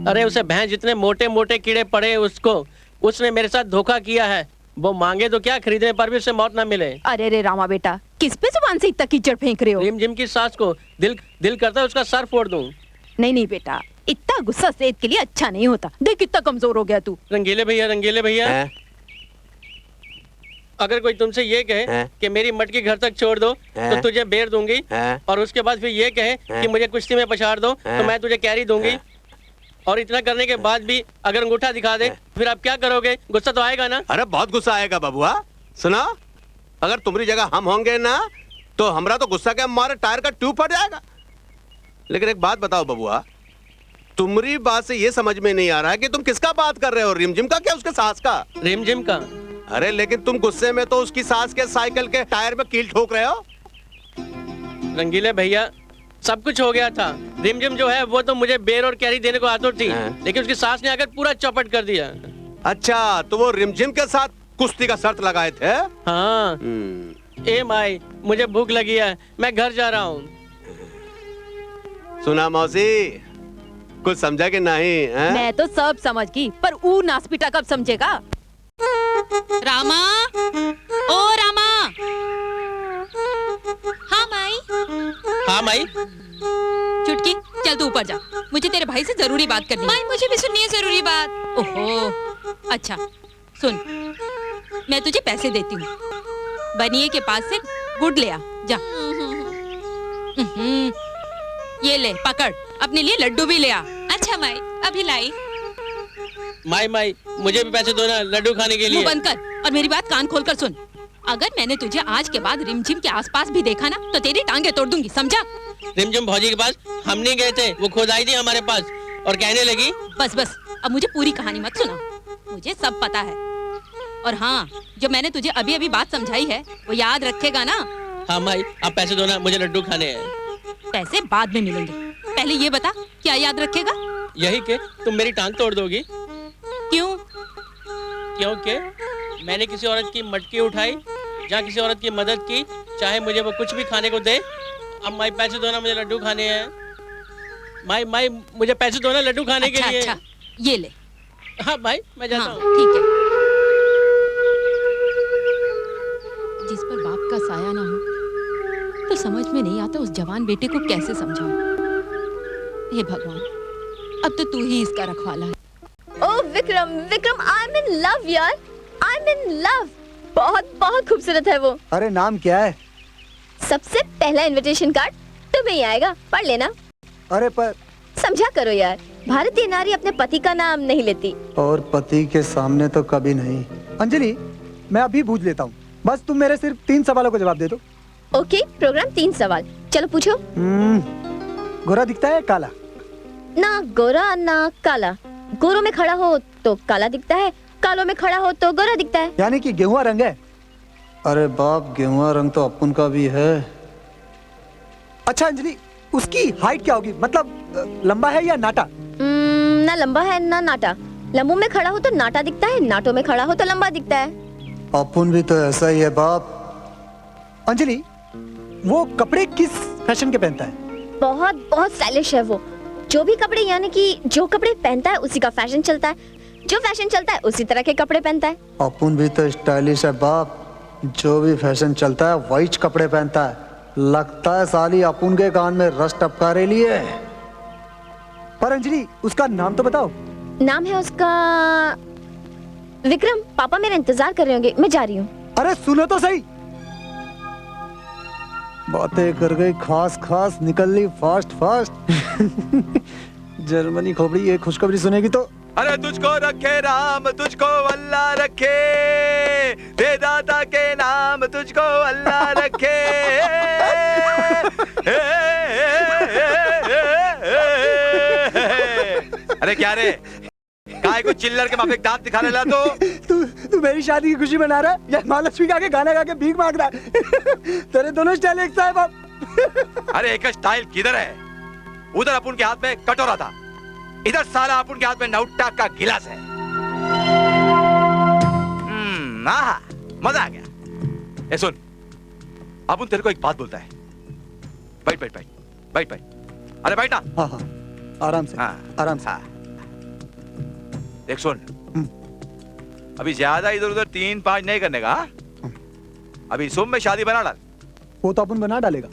अरे उसे भैंस जितने मोटे मोटे कीड़े पड़े उसको, उसने मेरे साथ धोखा किया है। वो मांगे तो क्या, खरीदने पर भी उसे मौत ना मिले। अरे रे रामा बेटा, किस पे जुबान से इतना कीचड़ फेंक रहे हो? रिम झिम की सास को दिल करता है उसका सर फोड़ दूं। नहीं नहीं बेटा, इतना गुस्सा सेहत के लिए अच्छा नहीं होता। देख कितना कमजोर हो गया तू। रंगीले भैया अगर कोई तुमसे ये कहे कि मेरी मटकी घर तक छोड़ दो तो तुझे बेर दूंगी, और उसके बाद फिर ये कहे कि मुझे कुश्ती में पछाड़ दो तो मैं तुझे कैरी दूंगी, और इतना करने के बाद भी अगर अंगूठा दिखा दे, फिर आप क्या करोगे? गुस्सा तो आएगा ना? अरे बहुत गुस्सा आएगा बबुआ। सुना, अगर तुम्हारी जगह हम होंगे ना तो हमरा तो गुस्सा के मारे टायर का ट्यूब फट जाएगा। लेकिन एक बात बताओ बबुआ, तुम्हारी बात से ये समझ में नहीं आ रहा है कि तुम किसका बात कर रहे हो, रिमझिम का क्या उसके सास का? रिमझिम का। अरे लेकिन तुम गुस्से में तो उसकी सास के साइकिल के टायर में कील ठोक रहे हो। रंगीले भैया सब कुछ हो गया था। रिमझिम जो है वो तो मुझे बेर और कैरी देने को आतुर थी, लेकिन उसकी सास ने आकर पूरा चौपट कर दिया। अच्छा, तो वो रिमझिम के साथ कुश्ती का शर्त लगाए थे? हाँ। ए माई, मुझे भूख लगी है, मैं घर जा रहा हूँ। सुना मौसी, कुछ समझा कि नहीं है? मैं तो सब समझ गई, पर ऊ नासपीटा कब समझेगा? रामा, ओ रामा। हाँ माई। हाँ माई। चुटकी, चल तू ऊपर जा, मुझे तेरे भाई से जरूरी बात करनी है। माई मुझे भी सुननी है जरूरी बात। ओहो, अच्छा सुन, मैं तुझे पैसे देती हूँ, बनिए के पास से गुड़ ले आ, जा। ये ले पकड़, अपने लिए लड्डू भी ले आ। अच्छा माई, अभी लाई। माई मुझे भी पैसे दो ना लड्डू खाने के लिए। मुंह बंद कर और मेरी बात कान खोल कर सुन। अगर मैंने तुझे आज के बाद रिमझिम के आसपास भी देखा ना तो तेरी टांगे तोड़ दूंगी, समझा? रिमझिम भौजी के पास हम नहीं गए थे, वो खुद आई थी हमारे पास और कहने लगी। बस अब मुझे पूरी कहानी मत सुना, मुझे सब पता है। और हाँ, जो मैंने तुझे अभी अभी बात समझाई है वो याद रखेगा ना? हाँ माई, आप पैसे दो ना, मुझे लड्डू खाने हैं। पैसे बाद में मिलेंगे, पहले ये बता क्या याद रखेगा? यही कि तुम मेरी टांग तोड़ दोगी। क्यों? क्योंकि मैंने किसी औरत की मटकी उठाई या किसी औरत की मदद की, चाहे मुझे वो कुछ भी खाने को दे। अब माई पैसे दो ना, मुझे लड्डू खाने हैं। माई मुझे पैसे दो ना लड्डू खाने के लिए। अच्छा, ये ले। हाँ माई, मैं जाता हूँ। ठीक है। जिस पर बाप का साया ना हो तो समझ में नहीं आता उस जवान बेटे को कैसे समझाऊं। हे भगवान, अब तो तू ही इसका रखवाला है। Oh Vikram, I am in love यार, आई एम इन लव। बहुत खूबसूरत है वो। अरे नाम क्या है? सबसे पहला इनविटेशन कार्ड तुम्हें ही आएगा, पढ़ लेना। अरे पर समझा करो यार, भारतीय नारी अपने पति का नाम नहीं लेती। और पति के सामने तो कभी नहीं। अंजलि, मैं अभी पूछ लेता हूँ, बस तुम मेरे सिर्फ 3 सवालों का जवाब दे दो। ओके, प्रोग्राम 3 सवाल, चलो पूछो। गोरा दिखता है काला? ना गोरा ना काला। गोरों में खड़ा हो तो काला दिखता है, कालों में खड़ा हो तो गोरा दिखता है। यानी कि गेहुआ रंग है? अरे बाप, गेहुआ रंग तो अपन का भी है। अच्छा अंजलि, उसकी हाइट क्या होगी, मतलब लंबा है या नाटा? ना लंबा है ना नाटा। लंबू में खड़ा हो तो नाटा दिखता है, नाटो में खड़ा हो तो लंबा दिखता है। अपन भी तो ऐसा ही है बाप। अंजलि, वो कपड़े किस फैशन के पहनता है? बहुत स्टाइलिश है वो। जो भी कपड़े, यानी कि जो कपड़े पहनता है उसी का फैशन चलता है, जो फैशन चलता है उसी तरह के कपड़े पहनता है। अपन भी तो स्टाइलिश है बाप, जो भी फैशन चलता है वही कपड़े पहनता है। लगता है साली अपन के कान में रस टपका रही है। पर अंजलि, उसका नाम तो बताओ। नाम है उसका विक्रम। पापा मेरा इंतजार कर रहे होंगे, मैं जा रही हूँ। अरे सुनो तो सही। बातें कर गई खास निकल ली फास्ट। जर्मनी खोपड़ी ये खुशखबरी सुनेगी तो। अरे तुझको रखे राम, तुझको अल्लाह रखे, दे दाता के नाम तुझको अल्लाह रखे। अरे क्या रे, काय को चिल्लर के माफिक दांत दिखाने ला तो? तू तू मेरी शादी की खुशी मना रहा है या महालक्ष्मी के आगे गाना गा के भीख मांग रहा है? तेरे दोनों स्टाइल एक सा है बाप। अरे एक स्टाइल किधर है? उधर अपन के हाथ में कटोरा था, इधर साला अपन के हाथ में नौटा का गिलास है। आहा, मजा आ गया। ए सुन, अपन तेरे को एक बात बोलता है। बैठ बैठ बैठ बैठ बैठ। अरे बैठ ना। हाँ हाँ, आराम से। हाँ आराम से। देख सुन, अभी ज्यादा इधर उधर 3-5 नहीं करने का। अभी सुबह में शादी बना डाल। वो तो अपन बना डालेगा,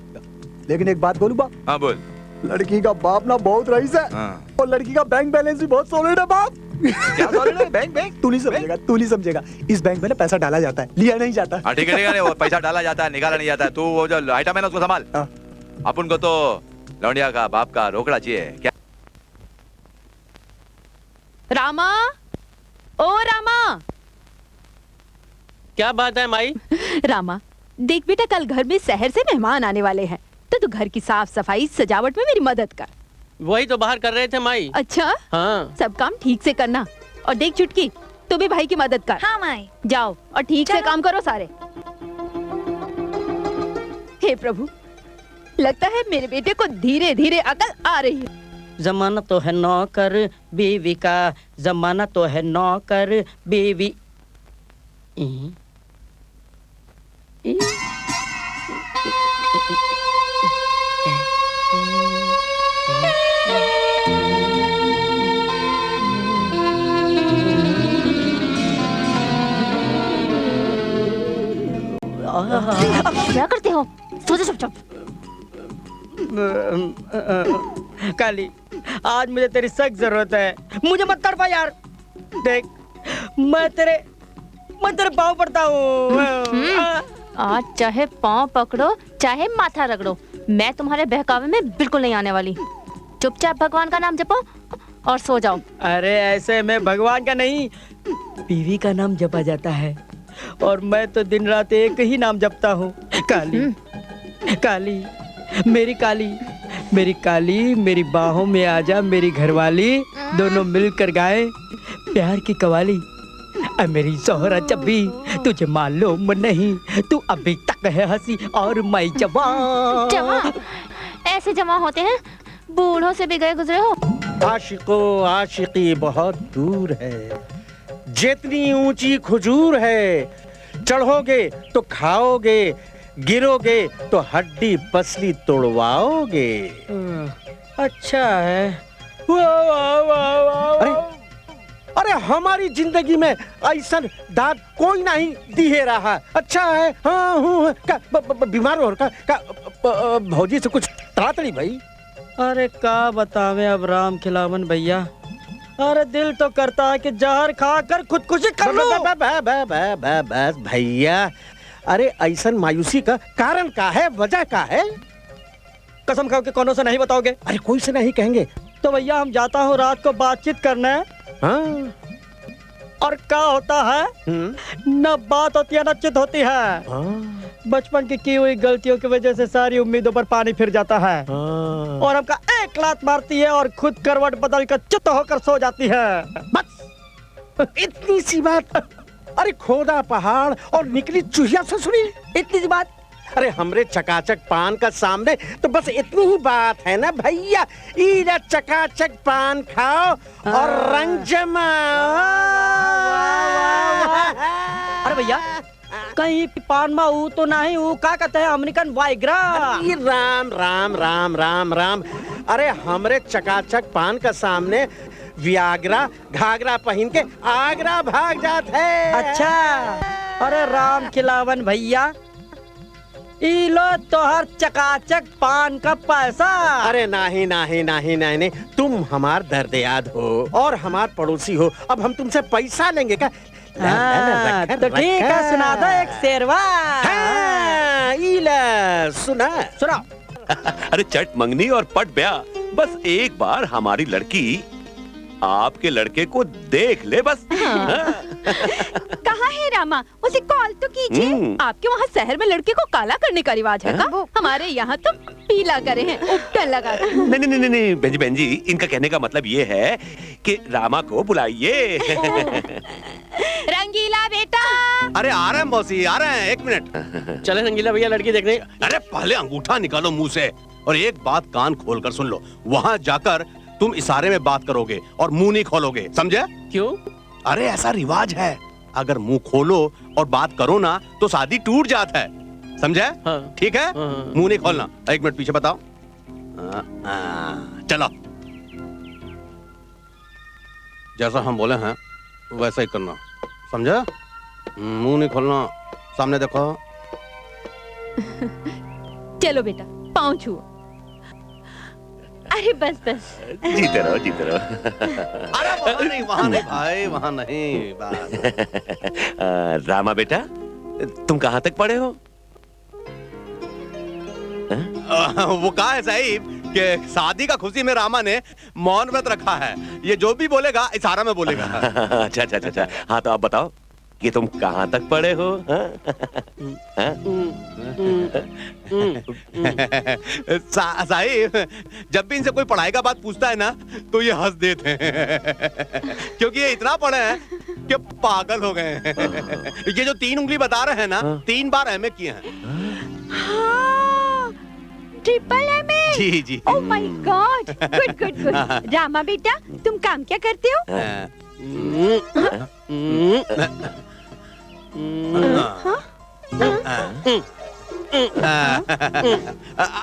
लेकिन एक बात बोलूं बाप? हाँ बोल। लड़की का बाप ना बहुत रईस है। हाँ। और लड़की का बैंक बैलेंस भी बहुत सॉलिड है बाप। क्या सॉलिड है? बैंक? तू नहीं समझेगा, तू नहीं समझेगा। इस बैंक में ना पैसा डाला जाता है, लिया नहीं जाता। हाँ ठीक है, वो पैसा डाला जाता है, निकाला नहीं जाता है। तू वो जो आइटम है ना उसको संभाल। अपन को तो लौंडिया का बाप का रोकड़ा चाहिए। क्या रामा, ओ रामा। क्या बात है माई? रामा देख बेटा, कल घर में शहर से मेहमान आने वाले हैं, तो तू घर की साफ सफाई सजावट में मेरी मदद कर। वही तो बाहर कर रहे थे माई। अच्छा हाँ। सब काम ठीक से करना। और देख चुटकी, तू भी भाई की मदद कर। हाँ माई। जाओ और ठीक से काम करो सारे। हे प्रभु, लगता है मेरे बेटे को धीरे धीरे अकल आ रही है। जमाना तो है नौकर बीवी का, जमाना तो है नौकर बीवी। क्या करते हो? सो जा चुपचाप। काली, आज मुझे तेरी सख्त जरूरत है। मुझे मत तड़पा यार। देख, मैं तेरे पाँव पड़ता हूँ। आज चाहे पाँव पकड़ो चाहे माथा रगड़ो, मैं तुम्हारे बहकावे में बिल्कुल नहीं आने वाली। चुपचाप भगवान का नाम जपो और सो जाओ। अरे ऐसे में भगवान का नहीं, बीवी का नाम जपा जाता है, और मैं तो दिन रात एक ही नाम जपता हूँ। काली, काली, मेरी काली, मेरी काली, मेरी बाहों में आजा मेरी घरवाली, दोनों मिलकर गाए प्यार की कवाली। मेरी सोहरा चब्बी, तुझे मालूम नहीं, तू अभी तक है हंसी और मैं जवान। जवान? ऐसे जवान होते हैं? बूढ़ों से भी गए गुजरे हो। आशिको आशिकी बहुत दूर है, जितनी ऊंची खजूर है, चढ़ोगे तो खाओगे, गिरोगे तो हड्डी पसली तोड़वाओगे। अच्छा है। वाह वाह वाह वाह। अरे हमारी जिंदगी में ऐसा दाग कोई नहीं दिए रहा। अच्छा है। हाँ हूँ बीमार हो का भौजी से कुछ तातड़ी भाई। अरे का बतावे अब राम खिलावन भैया। अरे दिल तो करता है कि जहर खाकर खुदकुशी कर लो। बस भैया, अरे ऐसा मायूसी का कारण का है, वजह का है? कसम खाओ कि कोनो से नहीं बताओगे? अरे कोई से नहीं कहेंगे। तो भैया हम जाता हूँ रात को बातचीत करने। हाँ। और क्या होता है, न बात होती है न चित होती है। बचपन की हुई गलतियों की वजह से सारी उम्मीदों पर पानी फिर जाता है, और हमका एक लात मारती है और खुद करवट बदल कर चित होकर सो जाती है। बस इतनी सी बात। अरे खोदा पहाड़ और निकली चूहिया से सुनी, इतनी सी बात। अरे हमरे चकाचक पान का सामने तो बस इतनी ही बात है ना भैया। इधर चकाचक पान खाओ और रंग जमाओ। अरे भैया, कहीं पान में ऊ तो नहीं, ऊ क्या कहते हैं अमेरिकन वाइग्रा। राम राम राम राम राम। अरे हमरे चकाचक पान का सामने वियाग्रा घाघरा पहन के आगरा भाग जात है। अच्छा। अरे राम खिलावन भैया, ई लो तोहर चकाचक पान का पैसा। अरे नहीं नहीं नहीं नहीं नहीं, तुम हमार दर्द याद हो और हमार पड़ोसी हो, अब हम तुमसे पैसा लेंगे क्या? तो ठीक है, सुना दो एक शेरवा। सुना सुना। अरे चट मंगनी और पट ब्याह, बस एक बार हमारी लड़की आपके लड़के को देख ले बस। कहाँ है रामा? उसे कॉल तो कीजिए। आपके वहाँ शहर में लड़के को काला करने का रिवाज है का? हमारे यहाँ तो पीला करे हैं, उपटन लगा कर। नहीं बहन जी, इनका कहने का मतलब ये है कि रामा को बुलाइए। रंग रंगीला बेटा। अरे आ रहे हैं मौसी, आ रहे हैं, 1 मिनट। चले रंगीला भैया लड़की देखने। अरे पहले अंगूठा निकालो मुंह से, और एक बात कान खोल कर सुन लो, वहाँ जाकर तुम इशारे में बात करोगे और मुंह नहीं खोलोगे, समझे? क्यों? अरे ऐसा रिवाज है, अगर मुंह खोलो और बात करो ना तो शादी टूट जाता है, समझे? हाँ। ठीक है? हाँ। मुंह नहीं खोलना। 1 मिनट पीछे बताओ। चलो, जैसा हम बोले हैं वैसा ही करना, समझा? मुंह नहीं खोलना, सामने देखो। चलो बेटा, पाँव छुओ। अरे बस बस। जीते रहो, जीते रहो। अरे वहाँ नहीं भाई, वहाँ नहीं। रामा बेटा, तुम कहाँ तक पढ़े हो? वो कहा है साहिब कि शादी का खुशी में रामा ने मौन व्रत रखा है, ये जो भी बोलेगा इशारा में बोलेगा। अच्छा अच्छा अच्छा, हाँ तो आप बताओ कि तुम कहाँ तक पढ़े हो? साहिब, जब भी इनसे कोई पढ़ाई का बात पूछता है ना तो ये हंस देते हैं क्योंकि ये इतना पढ़े हैं कि पागल हो गए हैं। ये जो 3 उंगली बता रहे हैं ना, 3 बार एमए किए हैं। Triple MA. जी जी। Oh my God, good good good. Rama बेटा, तुम काम क्या करते हो?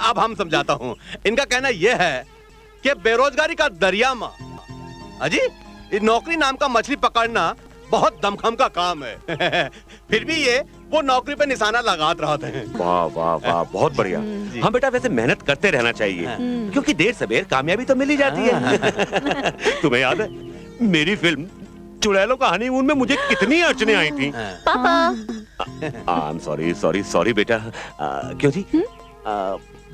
अब हम समझाता हूँ। इनका कहना यह है कि बेरोजगारी का दरिया माँ, अजी नौकरी नाम का मछली पकड़ना बहुत दमखम का काम है। फिर भी ये वो नौकरी पे निशाना लगाते रहते हैं। वाह वाह वाह, बहुत बढ़िया। हाँ बेटा, वैसे मेहनत करते रहना चाहिए क्योंकि देर सवेर कामयाबी तो मिल ही जाती है। तुम्हें याद है मेरी फिल्म चुड़ैलों का हनीमून में मुझे कितनी अड़चने आई थी? पापा। सॉरी बेटा। क्यों जी?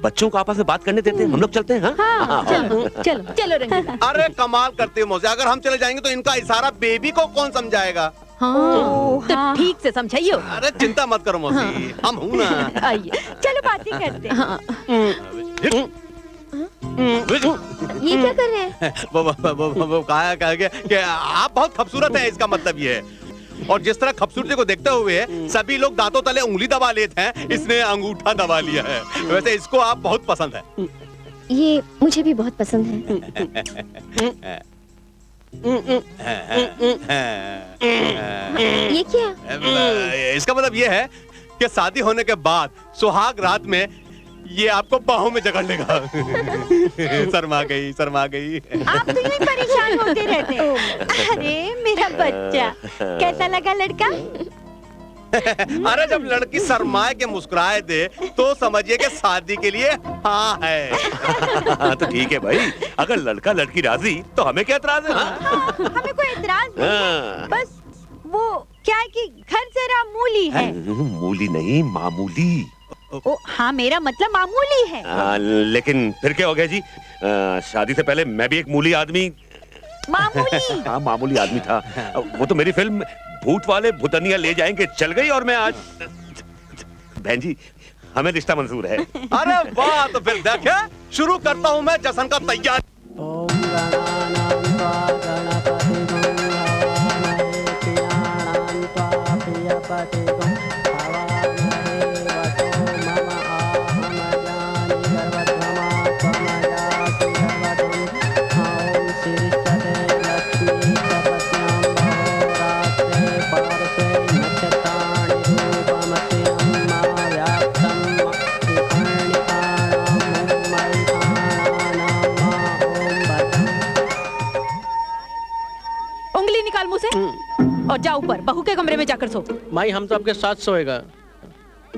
बच्चों को आपस में बात करने देते हैं, हम लोग चलते हैं। हाँ? चलो चलो रंगीला। अरे कमाल करते हो मौसी, अगर हम चले जाएंगे तो इनका इशारा बेबी को कौन समझाएगा? तो ठीक से समझाइयो। अरे चिंता मत करो मौसी, हम हूं ना। आइए, चलो बातें करते हैं। ये क्या कर रहे हैं? वो कहा कि आप बहुत खूबसूरत हैं, इसका मतलब ये है। और जिस तरह खूबसूरती को देखते हुए सभी लोग दांतों तले उंगली दबा लेते हैं, इसने अंगूठा दबा लिया है। वैसे इसको आप बहुत पसंद है। ये मुझे भी बहुत पसंद है। ये क्या? इसका मतलब ये है कि शादी होने के बाद सुहाग रात में ये आपको बाहों में जकड़ लेगा। शर्मा गई। आप तो यूं परेशान होते रहते हैं। अरे मेरा बच्चा, कैसा लगा लड़का? अरे जब लड़की शर्माए के मुस्कुराए दे तो समझिए कि शादी के लिए हाँ है। तो ठीक है भाई, अगर लड़का लड़की राजी तो हमें क्या एतराज है? हमें कोई एतराज नहीं है, बस वो क्या है कि घर जरा मूली है। मूली नहीं, मामूली। ओ हाँ, मेरा मतलब मामूली है। लेकिन फिर क्या हो गया जी? शादी से पहले मैं भी एक मूली आदमी, मामूली। हाँ मामूली आदमी था। वो तो मेरी फिल्म भूत वाले भूतनिया ले जाएंगे चल गई और मैं आज। बहन जी, हमें रिश्ता मंजूर है। अरे वाह, तो फिर देखे शुरू करता हूँ मैं जश्न का तैयार। उंगली निकाल मुंह से और जा ऊपर बहू के कमरे में जाकर सो। माई, हम तो आपके साथ सोएगा।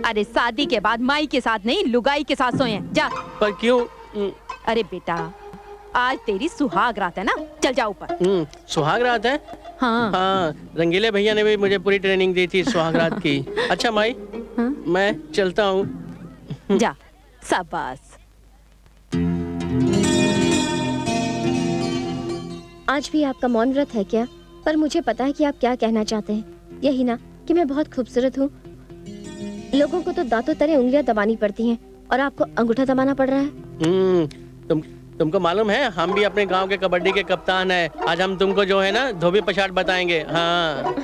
अरे शादी के बाद माई के साथ नहीं, लुगाई के साथ सोए। जा। पर क्यों? अरे बेटा, आज तेरी सुहाग रात है ना, चल जा ऊपर। सुहाग रात है? हाँ, रंगीले भैया ने भी मुझे पूरी ट्रेनिंग दी थी सुहाग रात की। अच्छा माई, मैं चलता हूँ। जा, शाबाश। आज भी आपका मौन व्रत है क्या? पर मुझे पता है कि आप क्या कहना चाहते हैं। यही ना कि मैं बहुत खूबसूरत हूँ। लोगों को तो दांतों तले उंगलियां दबानी पड़ती हैं और आपको अंगूठा दबाना पड़ रहा है। तुमको मालूम है, हम भी अपने गांव के कबड्डी के कप्तान हैं। आज हम तुमको जो है ना धोबी पछाड़ बताएंगे। हाँ।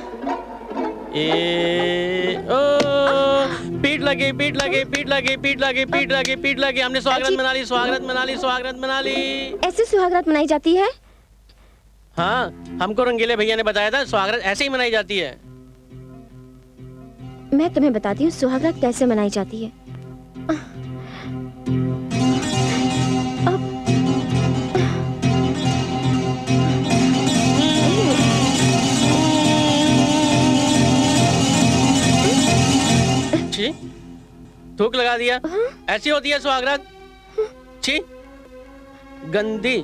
पीठ लगी, पीठ लगी, पीठ लगी, पीठ लगी, पीठ लगी, पीठ लगी। हमने सुहागरात मना ली, सुहागरात मना ली, सुहागरात मना ली। ऐसे सुहागरात मनाई जाती है? हाँ, हमको रंगीले भैया ने बताया था सुहागरात ऐसे ही मनाई जाती है। मैं तुम्हें बताती हूँ सुहागरात कैसे मनाई जाती है। छी, थूक लगा दिया। ऐसी होती है सुहागरात। छी, गंदी।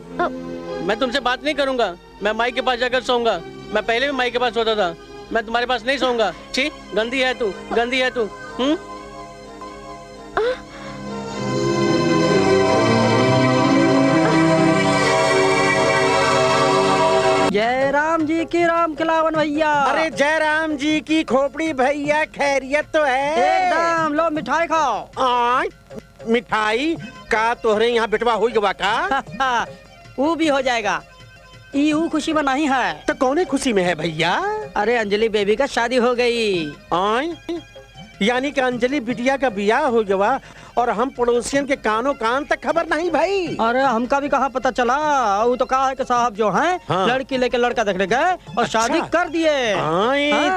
मैं तुमसे बात नहीं करूंगा। मैं माई के पास जाकर सोऊंगा। मैं पहले भी माई के पास सोता था। मैं तुम्हारे पास नहीं सोऊंगा। छी, गंदी है तू, गंदी है तू। जय राम जी की राम खिलावन भैया। अरे जय राम जी की खोपड़ी भैया, खैरियत तो है? एकदम। लो मिठाई खाओ। मिठाई का तोहरे यहाँ बिटवा हुई गवा का? वो भी हो जाएगा। यू खुशी में नहीं है तो कौन खुशी में है भैया? अरे अंजलि बेबी का शादी हो गई। यानी कि अंजलि बिटिया का बियाह हो गया और हम पड़ोसियन के कानों कान तक खबर नहीं भाई। अरे हमका भी कहाँ पता चला। वो तो कहा है कि साहब जो हैं लड़की लेके लड़का देखने गए और शादी कर दिए।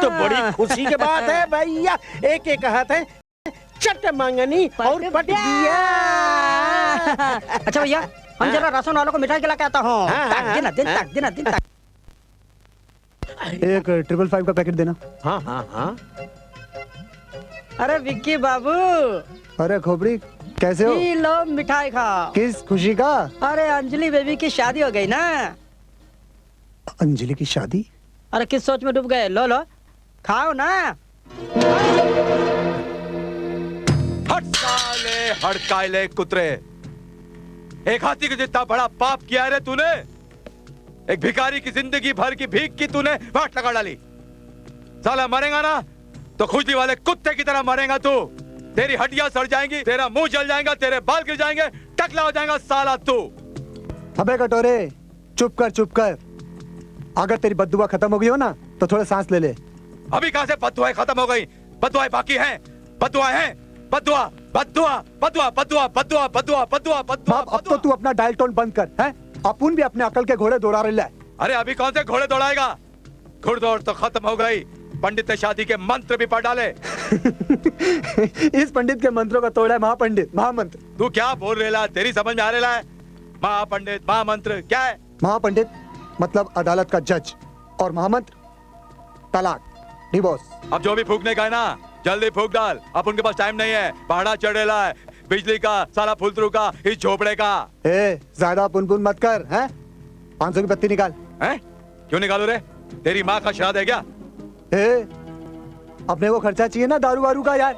तो बड़ी खुशी की बात है भैया। एक एक कहत है चट मंगनी और पट दिया। अच्छा भैया, हम जरा राशन वालों को मिठाई खिला के आता हूँ। एक 555 का पैकेट देना। हाँ हाँ हाँ। अरे विक्की बाबू। अरे खोपड़ी कैसे हो? लो मिठाई खाओ। किस खुशी का? अरे अंजलि बेबी की शादी हो गई ना। अंजलि की शादी? अरे किस सोच में डूब गए? लो लो खाओ ना। हट साले हड़काइले कुतरे। एक हाथी के जितना बड़ा पाप किया है रे तूने। एक भिखारी की जिंदगी भर की भीख की तूने वाट लगा डाली। साला मरेगा ना तो खुजली वाले कुत्ते की तरह मरेगा तू। तेरी हड्डियां सड़ जाएंगी, तेरा मुंह जल जाएगा, तेरे बाल गिर जाएंगे, टकला हो जाएगा साला तू। अबे कटोरे चुप कर चुप कर। अगर तेरी बददुआ खत्म हो गई हो ना तो थोड़ा सांस ले ले। अभी कहां से बददुआएं खत्म हो गई? बददुआएं बाकी हैं, बददुआएं हैं। बददुआ बददुआ बददुआ बददुआ बददुआ बददुआ बददुआ बददुआ। अब तो तू अपना डायल टोन बंद कर है। अपन भी अपने अकल के घोड़े दौड़ा रहे है। अरे अभी कौन से घोड़े दौड़ाएगा? घुड़दौड़ तो खत्म हो गई। पंडित ने शादी के मंत्र भी पढ़ डाले। इस पंडित के मंत्रों का तोड़ा है महापंडित, महामंत्र। तू क्या बोल रहा? तेरी समझ में आ रहा है? महापंडित महामंत्र क्या है? महापंडित मतलब अदालत का जज और महामंत्र तलाक, डिवोर्स। अब जो भी फूकने का है ना जल्दी फूक डाल। अब उनके पास टाइम नहीं है। भाड़ा चढ़ेला है, बिजली का, सारा फुलतरू का, इस झोपड़े का। ज्यादा पुन मत कर। हैं 500 की पत्ती निकाल। हैं क्यों निकालू रे? तेरी माँ का श्राद्ध है क्या? अपने को खर्चा चाहिए ना दारू वारू का यार।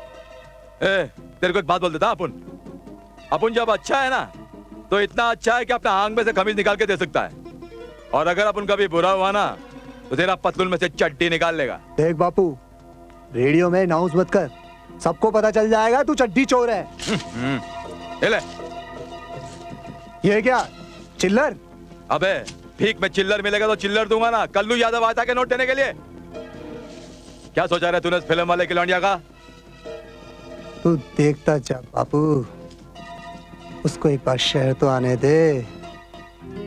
तेरे को एक बात बोल देता। अपन जब अच्छा है ना तो इतना अच्छा है कि अपना आंख में से खमीज निकाल के दे सकता है। और अगर अपन कभी बुरा हुआ ना तो तेरा पतलून में से चड्डी निकाल लेगा। देख बापू, रेडियो में अनाउंस मत कर, सबको पता चल जाएगा तू चड्डी चोर है। ले। ये क्या चिल्लर? अबे भीख में चिल्लर मिलेगा तो चिल्लर दूंगा ना। कल्लू यादव आता के नोट देने के लिए। क्या सोचा रहे तूने फिल्म वाले खिलौनिया का? तू देखता जा बापू, उसको एक बार शहर तो आने दे।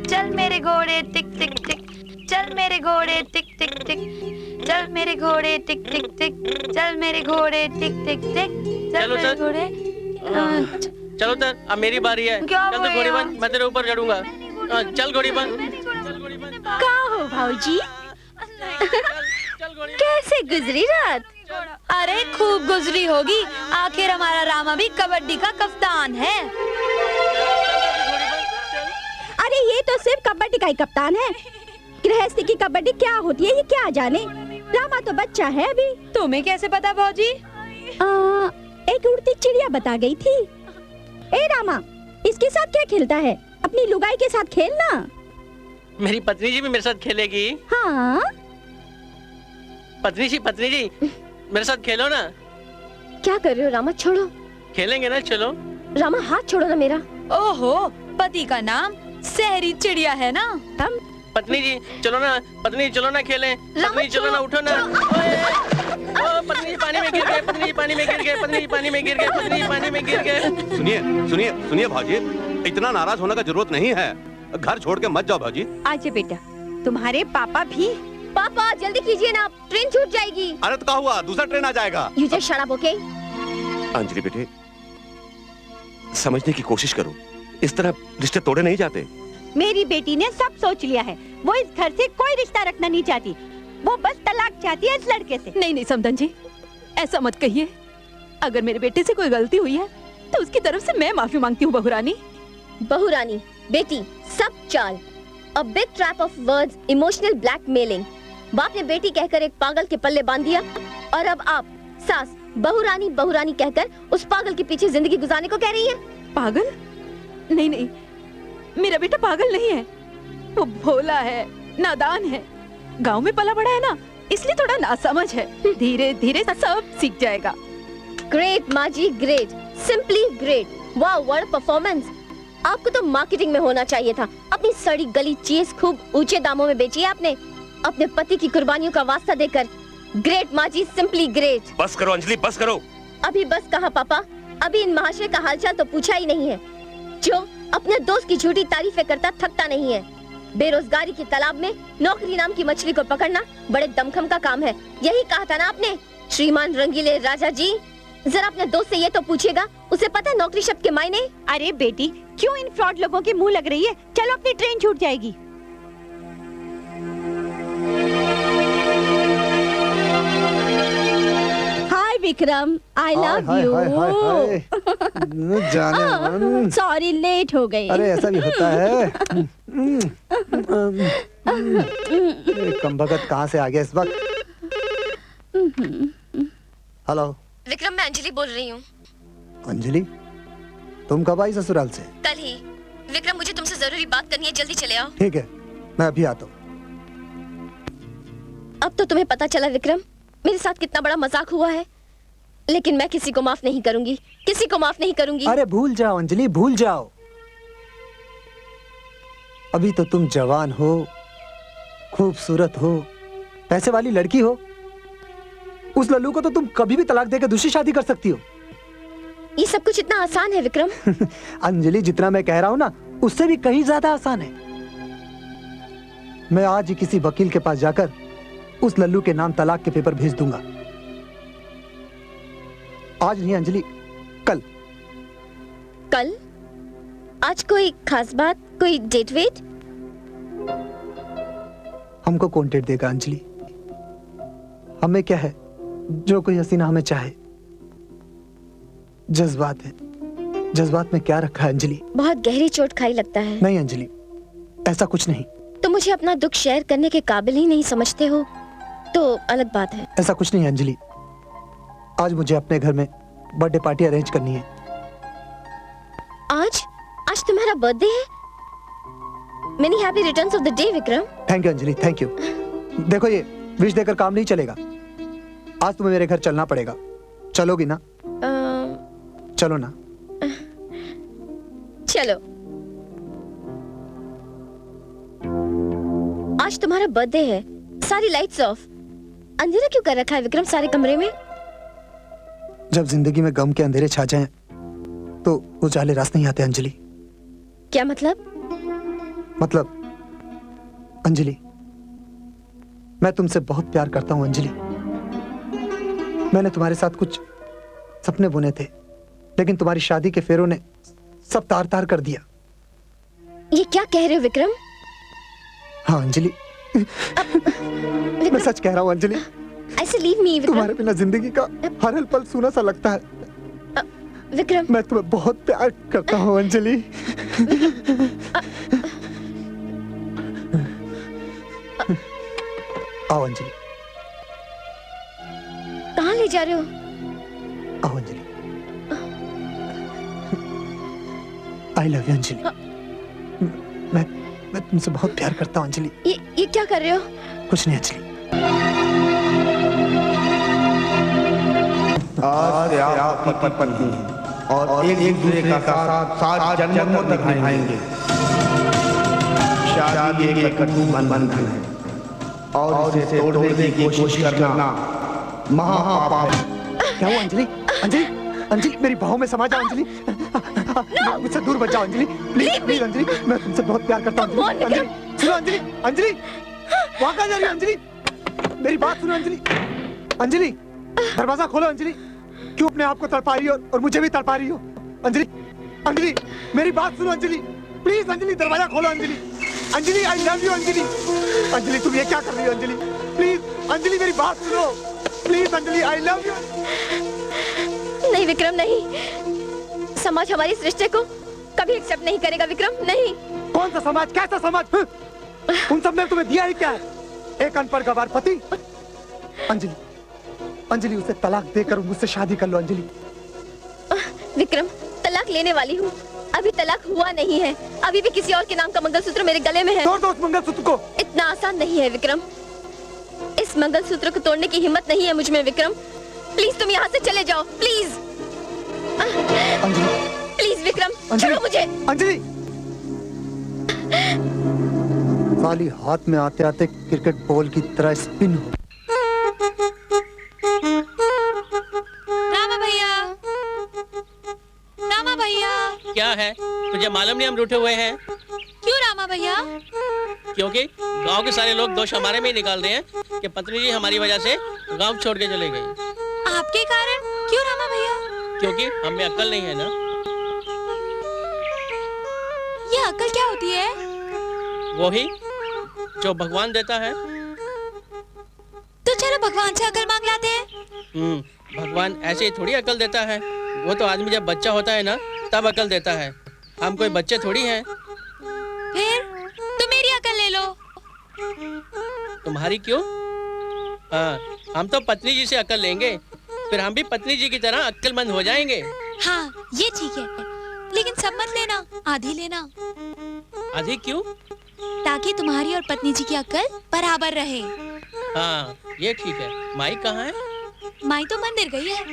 चल मेरे घोड़े टिक टिक टिक, चल मेरे घोड़े टिक टिक टिक, चल मेरे घोड़े टिक टिक टिक, चल मेरे घोड़े टिक टिक टिक, चल मेरे घोड़े। चलो तर अब मेरी बारी है। चल तो घोड़ी बन, मैं तेरे ऊपर चढ़ूंगा। चल घोड़ी बन। का हो भाऊजी? कैसे गुजरी रात? अरे खूब गुजरी होगी। आखिर हमारा रामा भी कबड्डी का कप्तान है। अरे ये तो सिर्फ कबड्डी का ही कप्तान है। गृहस्थी की कबड्डी क्या होती है ये क्या जाने। रामा तो बच्चा है अभी। तुम्हें कैसे पता भौजी? एक उड़ती चिड़िया बता गई थी। ए रामा, इसके साथ क्या खेलता है? अपनी लुगाई के साथ खेलना। मेरी पत्नी जी भी मेरे साथ खेलेगी। हाँ पत्नी जी मेरे साथ खेलो ना। क्या कर रहे हो रामा? छोड़ो। खेलेंगे ना, चलो। रामा हाथ छोड़ो ना मेरा। ओहो, पति का नाम शहरी चिड़िया है ना। पत्नी जी चलो ना, पत्नी चलो ना खेलें। पत्नी चलो ना, उठो ना। पत्नी जी पानी में गिर गए, पत्नी जी पानी में गिर गए, पत्नी जी पानी में गिर गए, पत्नी जी पानी में गिर गए। सुनिए सुनिए सुनिए भाजी, इतना नाराज होने का जरूरत नहीं है। घर छोड़ के मत जाओ भाजी। आजे बेटा, तुम्हारे पापा भी। पापा जल्दी कीजिए ना, ट्रेन छूट जाएगी। अरे तो क्या हुआ, दूसरा ट्रेन आ जाएगा। You just shut up, okay? Anjali बेटे, समझने की कोशिश करो, इस तरह रिश्ते तोड़े नहीं जाते। मेरी बेटी ने सब सोच लिया है, वो इस घर से कोई रिश्ता रखना नहीं चाहती, वो बस तलाक चाहती है इस लड़के से। नहीं नहीं समधन जी, ऐसा मत कहिए। अगर मेरे बेटे से कोई गलती हुई है तो उसकी तरफ से मैं माफी मांगती हूँ। बहुरानी, बहुरानी, बेटी, सब चाल। A big trap of words, emotional blackmailing. बाप ने बेटी कहकर एक पागल के पल्ले बांध दिया और अब आप सास बहुरानी बहुरानी कहकर उस पागल के पीछे जिंदगी गुजारने को कह रही हैं। पागल? नहीं नहीं, मेरा बेटा पागल नहीं है, वो भोला है, नादान है, गांव में पला बड़ा है ना, इसलिए थोड़ा नासमझ है। धीरे धीरे सब सीख जाएगा। ग्रेट माँ जी, ग्रेट, सिंपली ग्रेट। वाह, व्हाट परफॉर्मेंस। आपको तो मार्केटिंग में होना चाहिए था। अपनी सड़ी गली चीज खूब ऊंचे दामों में बेची है आपने, अपने पति की कुर्बानियों का वास्ता देकर। ग्रेट माँ जी, सिंपली ग्रेट। बस करो अंजलि, बस करो। अभी बस कहा पापा, अभी इन महाशय का हालचाल तो पूछा ही नहीं है, जो अपने दोस्त की झूठी तारीफें करता थकता नहीं है। बेरोजगारी के तालाब में नौकरी नाम की मछली को पकड़ना बड़े दमखम का काम है। यही कहा था ना आपने, श्रीमान रंगीले राजा जी। जरा अपने दोस्त से ये तो पूछिएगा, उसे पता है नौकरी शब्द के मायने। अरे बेटी, क्यों इन फ्रॉड लोगों के मुंह लग रही है? चलो, अपनी ट्रेन छूट जाएगी। हाय विक्रम, आई लव यू। जाने मन। सॉरी, लेट हो गई। अरे ऐसा भी होता है। कमबख्त कहाँ से आ गया इस वक्त? हेलो विक्रम, मैं अंजलि बोल रही हूँ। अंजलि, तुम कब आई ससुराल से? कल ही। विक्रम, मुझे तुमसे जरूरी बात करनी है, जल्दी चले आओ। ठीक है, मैं अभी आता हूँ। अब तो तुम्हें पता चला विक्रम, मेरे साथ कितना बड़ा मजाक हुआ है, लेकिन मैं किसी को माफ नहीं करूंगी, किसी को माफ नहीं करूंगी। अरे भूल जाओ अंजलि, भूल जाओ। अभी तो तुम जवान हो, खूबसूरत हो, पैसे वाली लड़की हो। उस लल्लू को तो तुम कभी भी तलाक देकर दूसरी शादी कर सकती हो। ये सब कुछ इतना आसान है विक्रम? अंजलि, जितना मैं कह रहा हूँ ना, उससे भी कहीं ज्यादा आसान है। मैं आज ही किसी वकील के पास जाकर उस लल्लू के नाम तलाक के पेपर भेज दूंगा। आज नहीं अंजलि, कल। कल? आज कोई खास बात, कोई डेट वेट? हमको कौन डेट देगा अंजलि? हमें क्या है, जो कोई हसीना हमें चाहे। जज्बात है, जज्बात में क्या रखा है अंजलि? बहुत गहरी चोट खाई लगता है। नहीं अंजलि, ऐसा कुछ नहीं। तो मुझे अपना दुख शेयर करने के काबिल ही नहीं समझते हो तो अलग बात है। ऐसा कुछ नहीं है अंजलि। आज मुझे अपने घर में बर्थडे पार्टी अरेंज करनी है। आज? आज तुम्हारा बर्थडे है? Many happy returns of the day Vikram. Thank you Anjali, thank you. देखो, ये विश देकर काम नहीं चलेगा। आज तुम्हें मेरे घर चलना पड़ेगा। चलोगी ना? चलो ना। चलो। आज तुम्हारा बर्थडे है, सारी लाइट्स ऑफ। अंधेरा क्यों कर रखा है विक्रम सारे कमरे में? जब जिंदगी में गम के अंधेरे छा जाएं, तो उजाले रास नहीं आते अंजलि। क्या मतलब? मतलब अंजलि, मैं तुमसे बहुत प्यार करता हूं अंजलि। मैंने तुम्हारे साथ कुछ सपने बुने थे, लेकिन तुम्हारी शादी के फेरों ने सब तार तार कर दिया। ये क्या कह रहे हो विक्रम? हाँ अंजलि, मैं सच कह रहा हूँ अंजलि। ऐसे लीव मी विक्रम। तुम्हारे बिना जिंदगी का हर हर पल सूना सा लगता है विक्रम। मैं तुम्हें बहुत प्यार करता हूँ अंजलि। आओ अंजलि। कहाँ ले जा रहे हो? आओ Anjali. I love you Anjali. मैं तुमसे बहुत प्यार करता हूँ अंजलि। ये क्या कर रहे हो? कुछ नहीं अंजलि। आज से आप पति पत्नी हैं और एक दूसरे का साथ सात जन्मों तक निभाएंगे। शादी एक कटु बंधन है और इसे तोड़ने की कोशिश करना महापाप है। क्या हुआ अंजलि? अंजलि, अंजलि मेरी बाहों में समा जाओ अंजलि। मुझसे दूर बच जाओ अंजलि, प्लीज प्लीज अंजलि, मैं तुमसे बहुत प्यार करता हूँ अंजलि। अंजलि सुनो अंजलि, अंजलि वहाँ कहाँ जा रही हो अंजलि? मेरी बात सुनो अंजलि। अंजलि दरवाजा खोलो अंजलि, क्यों अपने आप को तड़पा रही हो और मुझे भी तड़पा रही हो? अंजलि, अंजलि मेरी बात सुनो अंजलि, प्लीज अंजलि दरवाजा खोलो Anjali. Anjali I love you Anjali. Anjali तुम ये क्या कर रही हो अंजलि? प्लीज अंजलि मेरी बात सुनो, please Anjali I love you. नहीं विक्रम नहीं, समाज हमारे इस रिश्ते को कभी एक्सेप्ट नहीं करेगा विक्रम, नहीं। कौन सा समाज, कैसा समाज? उन सब ने तुम्हें दिया ही क्या है? एक अनपढ़ गवार पति। अंजलि, अंजलि उसे तलाक देकर मुझसे शादी कर लो अंजलि। विक्रम तलाक लेने वाली हूँ, अभी तलाक हुआ नहीं है, अभी भी किसी और के नाम का मंगलसूत्र मेरे गले में है। तोड़ दो उस मंगलसूत्र को। इतना आसान नहीं है विक्रम, इस मंगलसूत्र को तोड़ने की हिम्मत नहीं है मुझ में विक्रम। प्लीज तुम यहाँ से चले जाओ, प्लीज। प्लीज विक्रम छोड़ो मुझे। अंजलि वाली हाथ में आते आते क्रिकेट बॉल की तरह स्पिन हो। रामा भैया, रामा भैया। क्या है, तुझे मालूम नहीं हम रूठे हुए हैं? क्यों रामा भैया? क्योंकि गांव के सारे लोग दोष हमारे में ही निकाल रहे हैं कि पत्नी जी हमारी वजह से गांव छोड़ के चले गई। आपके कारण? क्यों रामा भैया? क्योंकि हमें अक्ल नहीं है ना। ये अक्ल क्या होती है? वही जो भगवान देता है। तो चलो भगवान से अक्ल मांग लाते हैं। भगवान ऐसे ही थोड़ी अक्ल देता है, वो तो आदमी जब बच्चा होता है ना तब अक्ल देता है। हम कोई बच्चे थोड़ी हैं। फिर तो मेरी अक्ल ले लो। तुम्हारी क्यों? हाँ, हम तो पत्नी जी से अक्ल लेंगे, फिर हम भी पत्नी जी की तरह अक्लमंद हो जाएंगे। हाँ ये ठीक है, लेकिन सब मत लेना, आधी लेना। आधी क्यों? ताकि तुम्हारी और पत्नी जी की अक्ल बराबर रहे। हाँ ये ठीक है। माई कहाँ है? माई तो मंदिर गई है।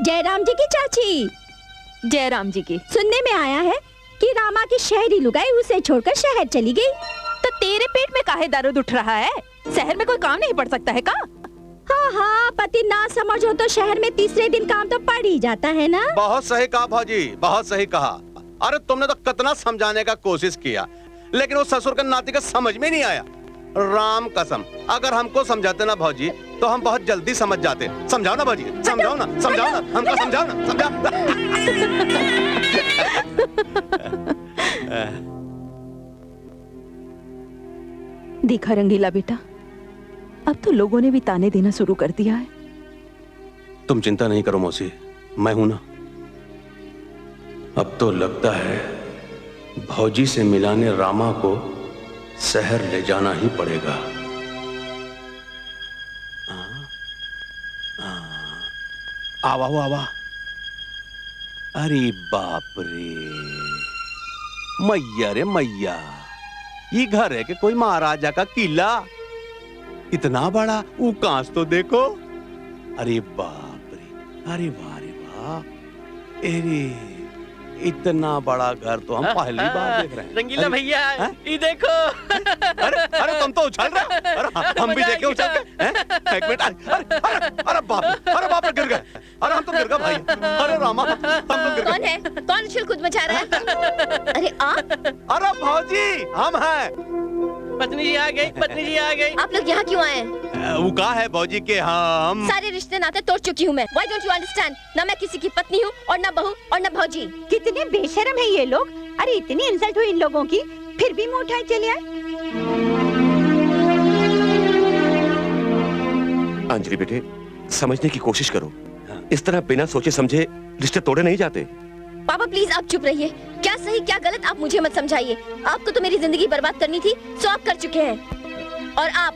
जयराम जी की चाची। जयराम जी की। सुनने में आया है कि रामा की शहरी लुगाई उसे छोड़कर शहर चली गई। तो तेरे पेट में काहे दर्द उठ रहा है? शहर में कोई काम नहीं पड़ सकता है का? हाँ हाँ, पति ना समझो तो शहर में तीसरे दिन काम तो पड़ ही जाता है ना। बहुत सही कहा भाजी, बहुत सही कहा। अरे तुमने तो कितना समझाने का कोशिश किया, लेकिन वो ससुर का नाती का समझ में नहीं आया। राम कसम, अगर हमको समझाते ना भाजी तो हम बहुत जल्दी समझ जाते। समझाओ ना भाजी, समझाओ ना, समझाओ ना, हमको समझाओ ना, समझाओ। देखा रंगीला बेटा, अब तो लोगों ने भी ताने देना शुरू कर दिया है। तुम चिंता नहीं करो मौसी, मैं हूं ना। अब तो लगता है भौजी से मिलाने रामा को शहर ले जाना ही पड़ेगा। आवा हो आवा। अरे बाप रे, मैया रे मैया, ये घर है कि कोई महाराजा का किला? इतना बड़ा उकांस तो देखो। अरे बाप रे, अरे वाह रे वाह, अरे इतना बड़ा घर तो हम पहली बार देख रहे हैं। रंगीला भैया ये देखो। अरे अरे तुम तो उछल रहे हो। अरे हम भी देखे उछल के। एक मिनट, अरे बाप रे गिर गए। अरे हम तो गिर गए भाई। अरे रामा हम तो गिर गए। कौन है? कौन उछल कूद मचा रहा है? अरे आप? अरे भौजी हम हैं। पत्नी जी आ गई, पत्नी जी आ गई। आप लोग यहाँ क्यों आए? वो कहा है भौजी के हम सारे रिश्ते नाते तोड़ चुकी हूँ मैं। Why don't you understand? ना मैं किसी की पत्नी हूँ और ना बहू और ना भौजी। कितने बेशर्म है ये लोग। अरे इतनी इंसल्ट हुई इन लोगों की, फिर भी मुंह उठाए चले आए। अंजलि बेटे, समझने की कोशिश करो। इस तरह बिना सोचे समझे रिश्ते तोड़े नहीं जाते। पापा प्लीज आप चुप रहिए। क्या सही क्या गलत आप मुझे मत समझाइए। आपको तो मेरी जिंदगी बर्बाद करनी थी, सो आप कर चुके हैं। और आप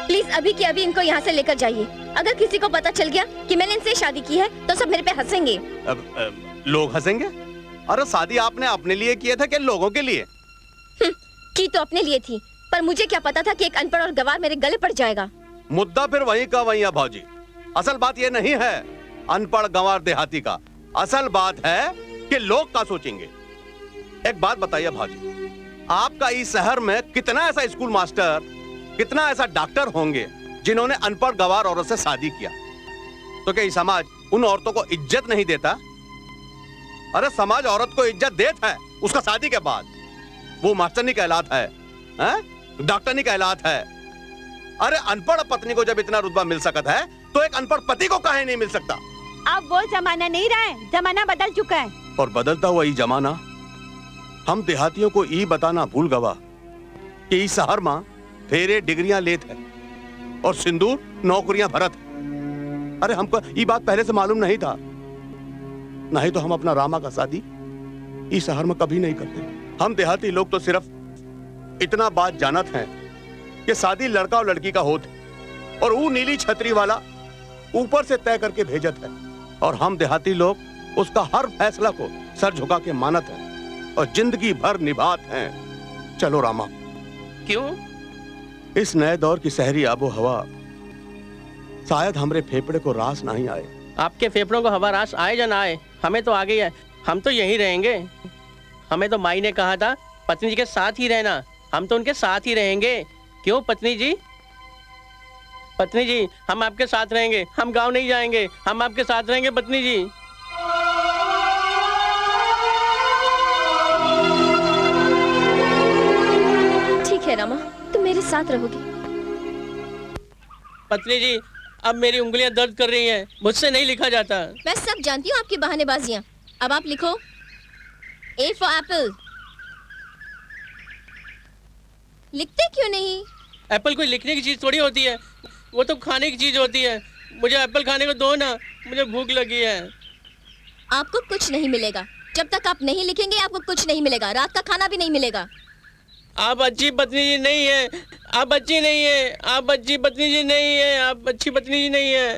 प्लीज अभी के अभी इनको यहाँ से लेकर जाइए। अगर किसी को पता चल गया कि मैंने इनसे शादी की है तो सब मेरे पे हंसेंगे। लोग हंसेंगे? अरे शादी आपने अपने लिए किया था क्या लोगों के लिए? की तो अपने लिए थी, पर मुझे क्या पता था कि एक अनपढ़ और गवार मेरे गले पड़ जाएगा। मुद्दा फिर वहीं का वहीं है भौजी। असल बात ये नहीं है अनपढ़ गंवार देहाती का, असल बात है कि लोग क्या सोचेंगे। एक बात बताइए भाजी, आपका इस शहर में कितना ऐसा स्कूल मास्टर, कितना ऐसा डॉक्टर होंगे जिन्होंने अनपढ़ गवार औरत से शादी किया, तो क्या ये समाज उन औरतों को इज्जत नहीं देता? अरे समाज औरत को इज्जत देता है उसका शादी के बाद। वो मास्टर नहीं कहलाता है, डॉक्टर नहीं कहलाता है। अरे अनपढ़ पत्नी को जब इतना रुतबा मिल सकता है तो एक अनपढ़ पति को काहे नहीं मिल सकता? अब वो जमाना नहीं रहा है, जमाना बदल चुका है। और बदलता हुआ ये जमाना हम देहातियों को ये बताना भूल गवा कि इस शहर में फेरे डिग्रियां लेत है और सिंदूर नौकरियां भरत है। अरे हमको ये बात पहले से मालूम नहीं था, नहीं तो हम अपना रामा का शादी इस शहर में कभी नहीं करते। हम देहाती लोग तो सिर्फ इतना बात जानत हैं कि शादी लड़का और लड़की का होत है और वो नीली छतरी वाला ऊपर से तय करके भेजत है, और हम देहाती लोग उसका हर फैसला को सर झुका के मानत हैं और जिंदगी भर निभात हैं। चलो रामा। क्यों? इस नए दौर की शहरी आबो हवा शायद हमरे फेफड़े को रास नहीं आए। आपके फेफड़ों को हवा रास आए या ना आए, हमें तो आ गई है, हम तो यहीं रहेंगे। हमें तो माई ने कहा था पत्नी जी के साथ ही रहना, हम तो उनके साथ ही रहेंगे। क्यों पत्नी जी? पत्नी जी हम आपके साथ रहेंगे, हम गांव नहीं जाएंगे, हम आपके साथ रहेंगे पत्नी जी। ठीक है रामा, तुम मेरे साथ रहोगे। पत्नी जी अब मेरी उंगलियां दर्द कर रही हैं, मुझसे नहीं लिखा जाता। मैं सब जानती हूँ आपकी बहानेबाजियां। अब आप लिखो। A for apple। लिखते क्यों नहीं? एप्पल कोई लिखने की चीज थोड़ी होती है, वो तो खाने की चीज होती है। मुझे एप्पल खाने को दो ना, मुझे भूख लगी है। आपको कुछ नहीं मिलेगा जब तक आप नहीं लिखेंगे। आपको कुछ नहीं मिलेगा, रात का खाना भी नहीं मिलेगा। आप अच्छी पत्नी जी नहीं है, आप अच्छी नहीं है, आप अच्छी पत्नी जी नहीं है, आप अच्छी पत्नी जी नहीं है।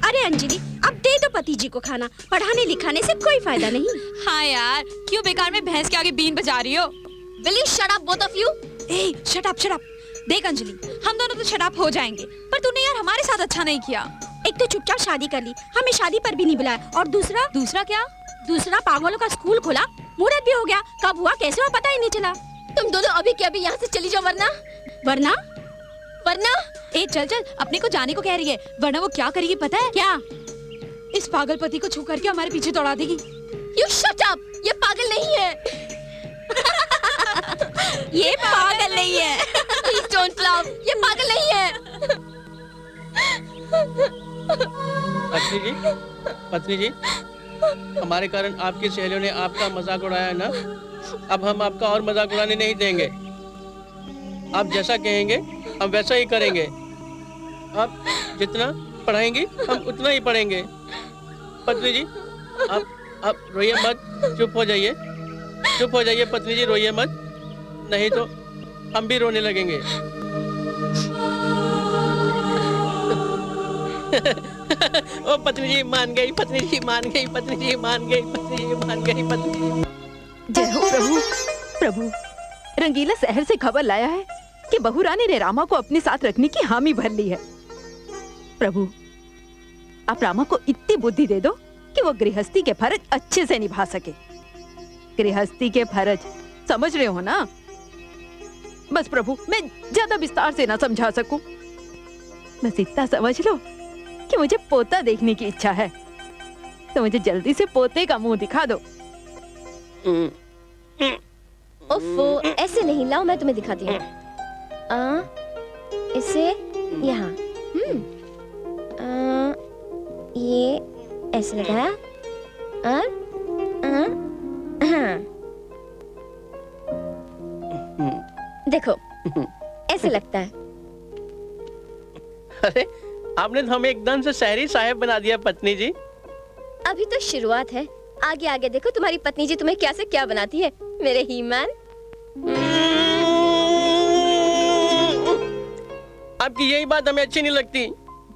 अरे अंजलि अब दे दो पति जी को खाना, पढ़ाने लिखाने से कोई फायदा नहीं। हाँ यार, क्यों बेकार में भैंस के आगे बीन बजा रही हो? Will you shut up both of you? A, shut up, shut up। देख अंजलि, हम दोनों तो शट अप हो जाएंगे, पर तूने यार हमारे साथ अच्छा नहीं किया। एक तो चुपचाप शादी कर ली, हमें शादी पर भी नहीं बुलाया, और दूसरा क्या? दूसरा पागलों का स्कूल खोला, मुहूर्त भी हो गया, कब हुआ कैसे हुआ पता ही नहीं चला। तुम दोनों अभी के अभी यहाँ से चली जाओ, वरना वरना वरना ए चल चल, अपने को जाने को कह रही है, वरना वो क्या करेगी पता है? क्या? इस पागलपति को छू करके हमारे पीछे दौड़ा देगी। You shut up! ये पागल नहीं है। ये पागल नहीं है। Please don't laugh. ये पागल नहीं है। पत्नी जी, हमारे कारण आपकी सहेलियों ने आपका मजाक उड़ाया ना, अब हम आपका और मजाक उड़ाने नहीं देंगे। आप जैसा कहेंगे हम वैसा ही करेंगे। आप जितना पढ़ाएंगी हम उतना ही पढ़ेंगे। पत्नी जी आप रोइए मत, चुप हो जाइए, चुप हो जाइए पत्नी जी, रोइए मत, नहीं तो हम भी रोने लगेंगे। ओ पत्नी जी मान गई, पत्नी जी मान गई, पत्नी जी मान गई, पत्नी जी मान गई, पत्नी। जय हो प्रभु। प्रभु रंगीला शहर से खबर लाया है कि बहू रानी ने रामा को अपने साथ रखने की हामी भर ली है। प्रभु आप रामा को इतनी बुद्धि दे दो कि वो गृहस्थी के फर्ज अच्छे से निभा सके। गृहस्थी के फर्ज समझ रहे हो ना? बस प्रभु मैं ज्यादा विस्तार से ना समझा सकूं, बस इतना समझ लो कि मुझे पोता देखने की इच्छा है, तो मुझे जल्दी से पोते का मुंह दिखा दो। ओफो, ऐसे नहीं, लाओ मैं तुम्हें दिखाती हूँ। इसे यहाँ, ये ऐसे लगाया, देखो ऐसे लगता है। अरे आपने तो हमें एकदम से शहरी साहब बना दिया पत्नी जी। अभी तो शुरुआत है, आगे आगे देखो तुम्हारी पत्नी जी तुम्हें क्या से क्या बनाती है, मेरे हीमान। आपकी यही बात हमें अच्छी नहीं लगती।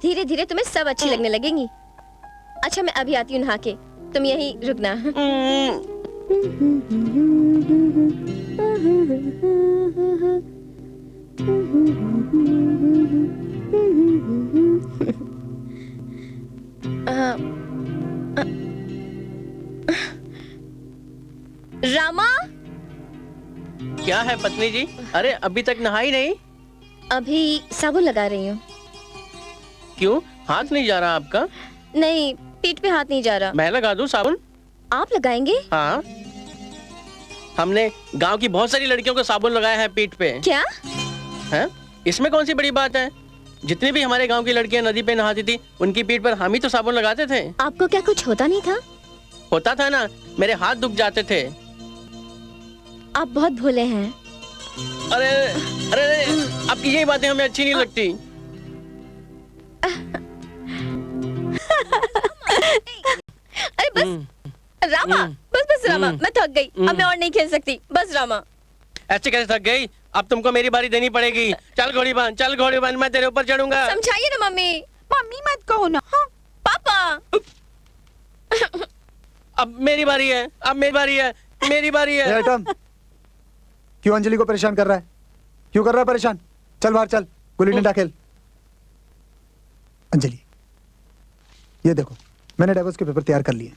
धीरे धीरे तुम्हें सब अच्छी लगने लगेंगी। अच्छा मैं अभी आती हूँ नहा के, तुम यहीं रुकना। रामा क्या है पत्नी जी? अरे अभी तक नहाई नहीं? अभी साबुन लगा रही हूँ। क्यों, हाथ नहीं जा रहा आपका? नहीं, पीठ पे हाथ नहीं जा रहा। मैं लगा दूं साबुन? आप लगाएंगे? हाँ, हमने गांव की बहुत सारी लड़कियों को साबुन लगाया है पीठ पे। क्या है? इसमें कौन सी बड़ी बात है? जितनी भी हमारे गांव की लड़कियां नदी पे नहाती थी, उनकी पीठ पर हम ही तो साबुन लगाते थे। आपको क्या कुछ होता नहीं था? होता था ना, मेरे हाथ दुख जाते थे। आप बहुत भोले हैं। अरे अरे, आपकी यही बातें हमें अच्छी नहीं लगती। अरे बस रामा, बस रामा, मैं थक गई, अब मैं और नहीं खेल सकती, बस रामा। ऐसे कैसे थक गई? अब तुमको मेरी बारी देनी पड़ेगी। चल घोड़ी बांध, चल घोड़ी बांध, मैं तेरे ऊपर चढ़ूंगा। समझाइए ना मम्मी। मम्मी मत कहो ना। हाँ? पापा। अब मेरी बारी है, अब मेरी बारी है, मेरी बारी है। आइटम क्यों अंजलि को परेशान कर रहा है? क्यों कर रहा है परेशान? चल बाहर चल, गुल्ली डंडा खेल। अंजलि, ये देखो, मैंने डिवोर्स के पेपर तैयार कर लिए।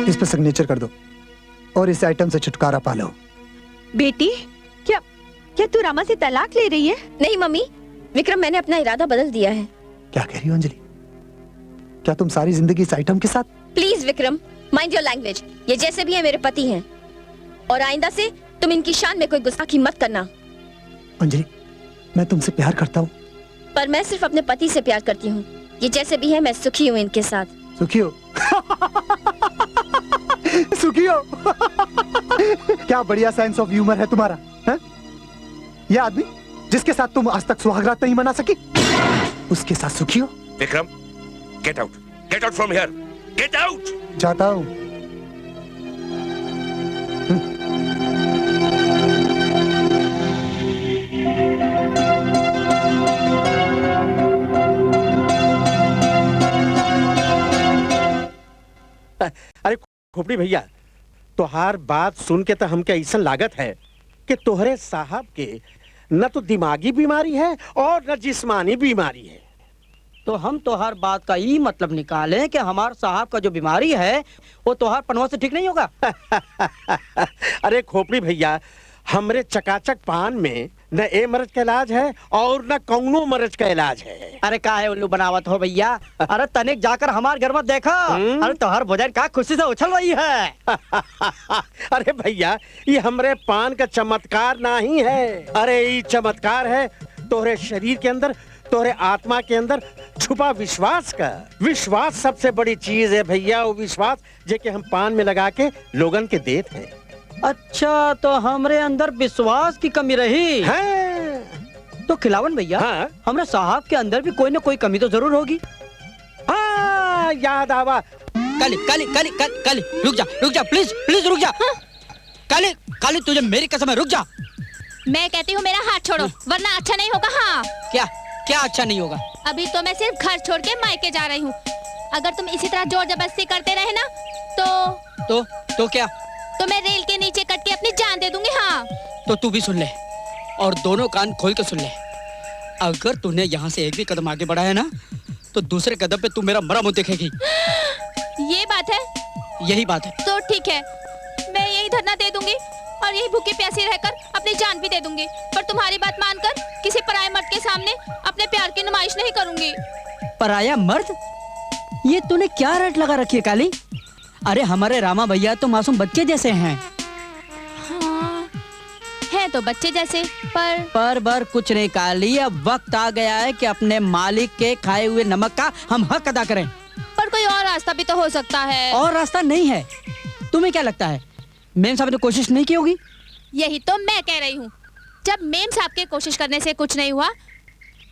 इस पर सिग्नेचर कर दो और इस आइटम से छुटकारा पा लो। बेटी, क्या तू रामा से तलाक ले रही है? नहीं मम्मी, विक्रम, मैंने अपना इरादा बदल दिया है। क्या कह रही हो अंजलि? क्या तुम सारी जिंदगी इस आइटम के साथ? Please Vikram, mind your language. ये जैसे भी है मेरे पति हैं, और आइंदा से तुम इनकी शान में कोई गुस्ताखी मत करना। अंजलि, मैं तुमसे प्यार करता हूँ। पर मैं सिर्फ अपने पति से प्यार करती हूँ। ये जैसे भी है, मैं सुखी हूँ इनके साथ। सुखी हो? सुखी हो? क्या बढ़िया सेंस ऑफ ह्यूमर है तुम्हारा, है? ये आदमी जिसके साथ तुम आज तक सुहागरात नहीं मना सकी, उसके साथ सुखी हो? Vikram, get out from here, get out. जाता हूँ। अरे खोपड़ी भैया, तोहार बात सुन के तो हमके ऐसा लागत है कि तोहरे साहब के न तो दिमागी बीमारी है और न जिस्मानी बीमारी है। तो हम तोहार बात का ये मतलब निकालें कि हमार साहब का जो बीमारी है वो तोहार पनवा से ठीक नहीं होगा। अरे खोपड़ी भैया, हमरे चकाचक पान में न ए मरज का इलाज है और न कौनो मरज का इलाज है। अरे का है उल्लू बनावत हो भैया? अरे तनिक जाकर हमार घर में देखा। अरे तोहर भोजन का खुशी से उछल रही है। अरे भैया, ये हमरे पान का चमत्कार नहीं है। अरे ये चमत्कार है तोहरे शरीर के अंदर, तोहरे आत्मा के अंदर छुपा विश्वास का। विश्वास सबसे बड़ी चीज है भैया, वो विश्वास जेके हम पान में लगा के लोगन के देते हैं। अच्छा, तो हमरे अंदर विश्वास की कमी रही है। तो खिलावन भैया, हाँ? हमरे साहब के अंदर भी कोई न कोई कमी तो जरूर होगी। हाँ, याद आवा। काली रुक जा प्लीज रुक जा। काली काली, तुझे मेरी कसम है, रुक जा। मैं कहती हूँ मेरा हाथ छोड़ो, वरना अच्छा नहीं होगा। हाँ, क्या अच्छा नहीं होगा? अभी तो मैं सिर्फ घर छोड़ के मायके जा रही हूँ। अगर तुम इसी तरह जोर जबरदस्ती करते रहे ना तो क्या? तो मैं रेल के नीचे कट के अपनी जान दे दूंगी। हाँ, तो तू भी सुन ले और दोनों कान खोल के सुन ले। अगर तूने यहाँ से एक भी कदम आगे बढ़ाया ना, तो दूसरे कदम पे तू मेरा मरा मुंह देखेगी। ये बात है? यही बात है। तो ठीक है, मैं यही धरना दे दूंगी और यही भूखे प्यासी रहकर अपनी जान भी दे दूंगी, पर तुम्हारी बात मानकर किसी पराये मर्द के सामने अपने प्यार की नुमाइश नहीं करूंगी। पराया मर्द? ये तूने क्या रट लगा रखी है काली? अरे हमारे रामा भैया तो मासूम बच्चे जैसे हैं। हाँ, हैं तो बच्चे जैसे, पर कुछ नहीं काली, अब वक्त आ गया है कि अपने मालिक के खाए हुए नमक का हम हक अदा करें। पर कोई और रास्ता भी तो हो सकता है। और रास्ता नहीं है? तुम्हें क्या लगता है मेम साहब ने कोशिश नहीं की होगी? यही तो मैं कह रही हूँ। जब मेम साहब के कोशिश करने से कुछ नहीं हुआ,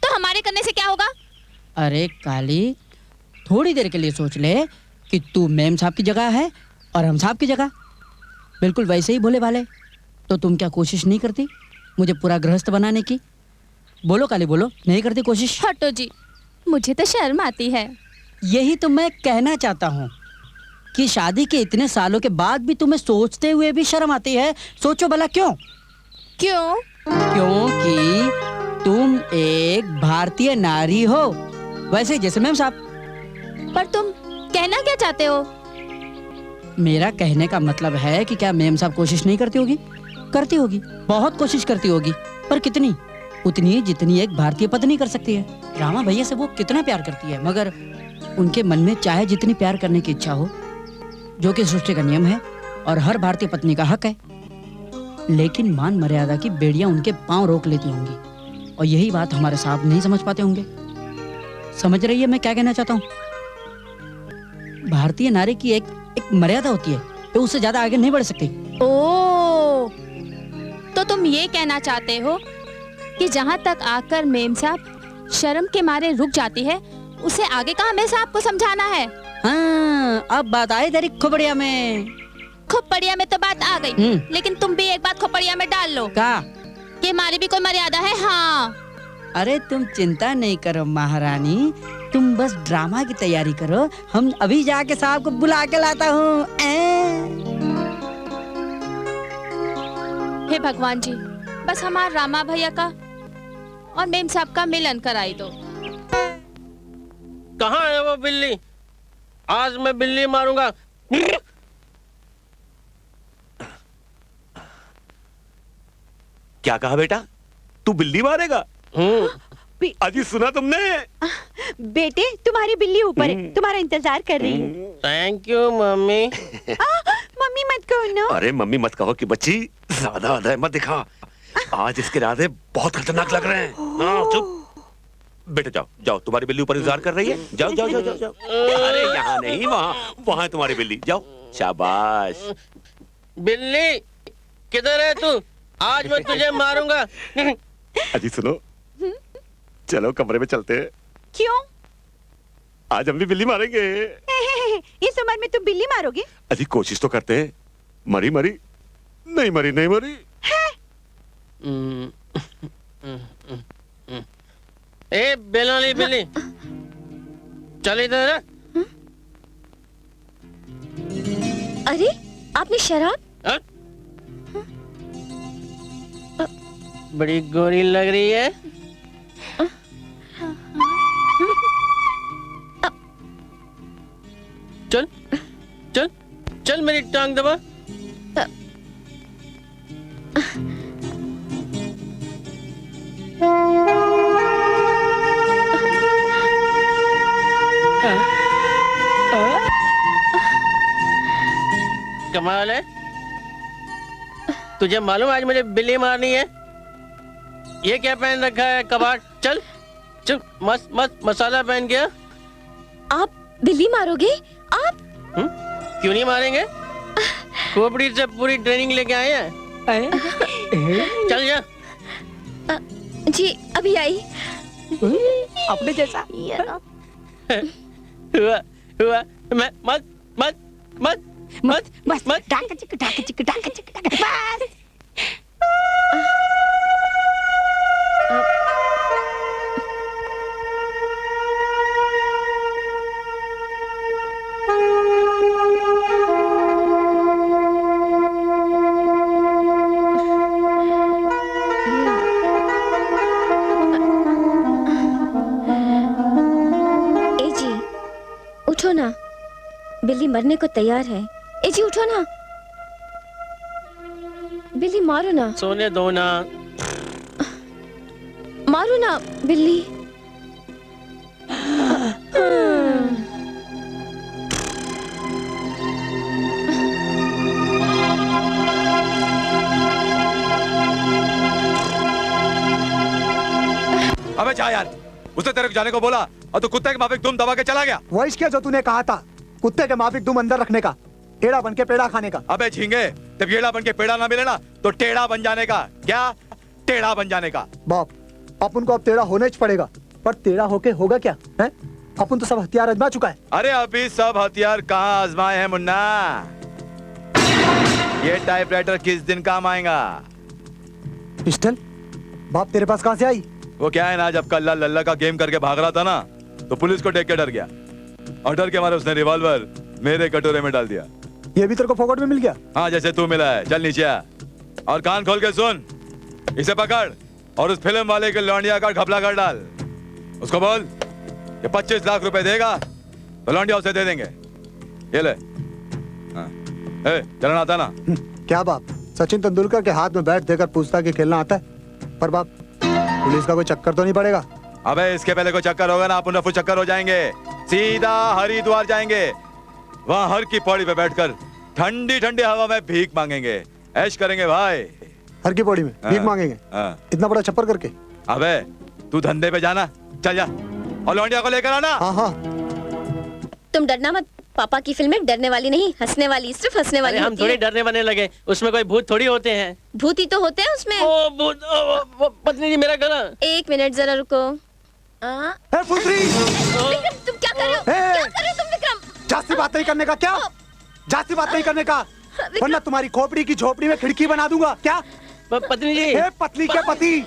तो हमारे करने से क्या होगा? अरे काली, थोड़ी देर के लिए सोच ले कि तू मेम साहब की जगह है और हम साहब की जगह, बिल्कुल वैसे ही भोले भाले। तो तुम क्या कोशिश नहीं करती मुझे पूरा गृहस्थ बनाने की? बोलो काली, बोलो, नहीं करती कोशिश? हटो जी, मुझे तो शर्म आती है। यही तो मैं कहना चाहता हूँ कि शादी के इतने सालों के बाद भी तुम्हें सोचते हुए भी शर्म आती है। सोचो भला क्यों? क्योंकि तुम एक भारतीय नारी हो, वैसे जैसे मैम साहब। पर तुम कहना क्या चाहते हो? मेरा कहने का मतलब है कि क्या मैम साहब कोशिश नहीं करती होगी? करती होगी, बहुत कोशिश करती होगी, पर कितनी? उतनी जितनी एक भारतीय पत्नी कर सकती है। रामा भैया से वो कितना प्यार करती है, मगर उनके मन में चाहे जितनी प्यार करने की इच्छा हो, जो कि सृष्टि का नियम है और हर भारतीय पत्नी का हक है, लेकिन मान मर्यादा की बेड़ियां उनके पांव रोक लेती होंगी, और यही बात हमारे साहब नहीं समझ पाते होंगे। समझ रही है मैं क्या कहना चाहता हूँ? भारतीय नारी की एक मर्यादा होती है, तो उससे ज्यादा आगे नहीं बढ़ सकती। ओ, तो तुम ये कहना चाहते हो कि जहाँ तक आकर मेम साहब शर्म के मारे रुक जाती है, उसे आगे का हमें साहब को समझाना है। हाँ, अब बात आई तेरी खोपड़िया में। खोपड़िया में तो बात आ गई, लेकिन तुम भी एक बात खोपड़िया में डाल लो। क्या? कि हमारी भी कोई मर्यादा है। हाँ। अरे तुम चिंता नहीं करो महारानी, तुम बस ड्रामा की तैयारी करो, हम अभी जाके साहब को बुला के लाता हूँ। हे भगवान जी, बस हमारा रामा भैया का और मेम साहब का मिलन कराई दो। कहाँ है वो बिल्ली? आज मैं बिल्ली मारूंगा। क्या कहा बेटा? तू बिल्ली मारेगा? अजी सुना तुमने? बेटे तुम्हारी बिल्ली ऊपर है, तुम्हारा इंतजार कर रही है। Thank you mummy. मम्मी मत कहो ना। अरे मम्मी मत कहो कि बच्ची ज्यादा अदय मत दिखा, आज इसके इरादे बहुत खतरनाक लग रहे हैं। हाँ चुप बेटे, जाओ जाओ, तुम्हारी बिल्ली ऊपर इंतजार कर रही है। जाओ जाओ जाओ जाओ, जाओ। अरे यहाँ नहीं, वहाँ है तुम्हारी बिल्ली, जाओ। शाबाश। बिल्ली किधर है तू? आज मैं तुझे मारूंगा। अजी सुनो, चलो कमरे में चलते हैं। क्यों? आज हम भी बिल्ली मारेंगे। इस उम्र में तुम बिल्ली मारोगे? अजी कोशिश तो करते हैं। मरी मरी नहीं, मरी नहीं मरी। ए बेलाली बिल्ली, चल इधर। अरे आपने शराब? बड़ी गोरी लग रही है। चल चल चल, मेरी टांग दबा। कमाल है, तुझे मालूम आज मुझे बिल्ली मारनी है? ये क्या पहन रखा है? कबाड़। चल चल, मस्त मस्त मसाला पहन गया। आप बिल्ली मारोगे? आप? क्यों नहीं मारेंगे? खोपड़ी से पूरी ट्रेनिंग लेके आए हैं। चल जा। जी अभी आई। अपने जैसा हुआ हुआ। मैं मत मत मत मत बस डाक चिक डाक चिक डाक चिक बस। ए जी उठो ना, बिल्ली मरने को तैयार है। ए जी उठो ना, बिल्ली मारो ना। सोने दो ना। मारो ना बिल्ली। अबे जा यार, उसने तेरे को जाने को बोला और तू कुत्ते के माफिक दुम दबा के चला गया। वॉइस क्या जो तूने कहा था, कुत्ते के माफिक दुम अंदर रखने का, टेढ़ा बन के पेड़ा खाने का। अबे झींगे, जब येड़ा बन के पेड़ा ना मिले ना तो टेढ़ा बन जाने का। क्या? टेढ़ा बन जाने का। बाप, अपन को अब टेढ़ा होना ही पड़ेगा, पर टेढ़ा होके होगा क्या है? अपन तो सब हथियार आजमा चुका है। अरे अभी सब हथियार कहाँ आजमाए हैं मुन्ना? ये टाइपराइटर किस दिन काम आएगा? पिस्टल बाप तेरे पास कहाँ से आई? वो क्या है ना, जब कल्ला लल्ला का गेम करके भाग रहा था ना, तो पुलिस को देख के डर गया, और डर के मारे उसने रिवॉल्वर मेरे कटोरे में डाल दिया। ये भी तेरे को फोकट में मिल गया? हाँ, जैसे तू मिला है। चल नीचे आ और कान खोल के सुन। इसे पकड़ और उस फिल्म वाले के लौंडिया का घपला कर डाल। उसको बोल कि 25 लाख रुपए देगा तो लौंडिया उसे दे देंगे। ये ले। हाँ। चलन आता ना? क्या बाप, सचिन तेंदुलकर के हाथ में बैट देकर पूछता कि खेलना आता है, पर बाप पुलिस का कोई चक्कर तो नहीं पड़ेगा? अबे इसके पहले कोई चक्कर होगा ना, अपन रफू चक्कर हो जाएंगे, सीधा हरिद्वार जाएंगे, वहाँ हर की पौड़ी पे बैठकर ठंडी ठंडी हवा में भीख मांगेंगे, ऐश करेंगे भाई। हर की पौड़ी में भीख मांगेंगे? इतना बड़ा छप्पर करके? अबे तू धंधे पे जाना, चल जा और लौंडिया को लेकर आना। हाँ हाँ। तुम डरना मत, पापा की फिल्में डरने वाली नहीं, हंसने वाली, सिर्फ हंसने वाली हम होती थोड़ी है। डरने बनने लगे, उसमें कोई भूत थोड़ी होते हैं। भूत ही तो होते हैं उसमें। ओ भूत, पत्नी जी मेरा गला। एक मिनट जरा रुको। विक्रम तुम क्या कर रहे हो? क्या कर रहे हो तुम विक्रम? जास्ती बात नहीं करने का क्या? जास्ती बात नहीं करने का, वरना तुम्हारी खोपड़ी की झोपड़ी में खिड़की बना दूंगा क्या? पत्नी जी। पत्नी के पति,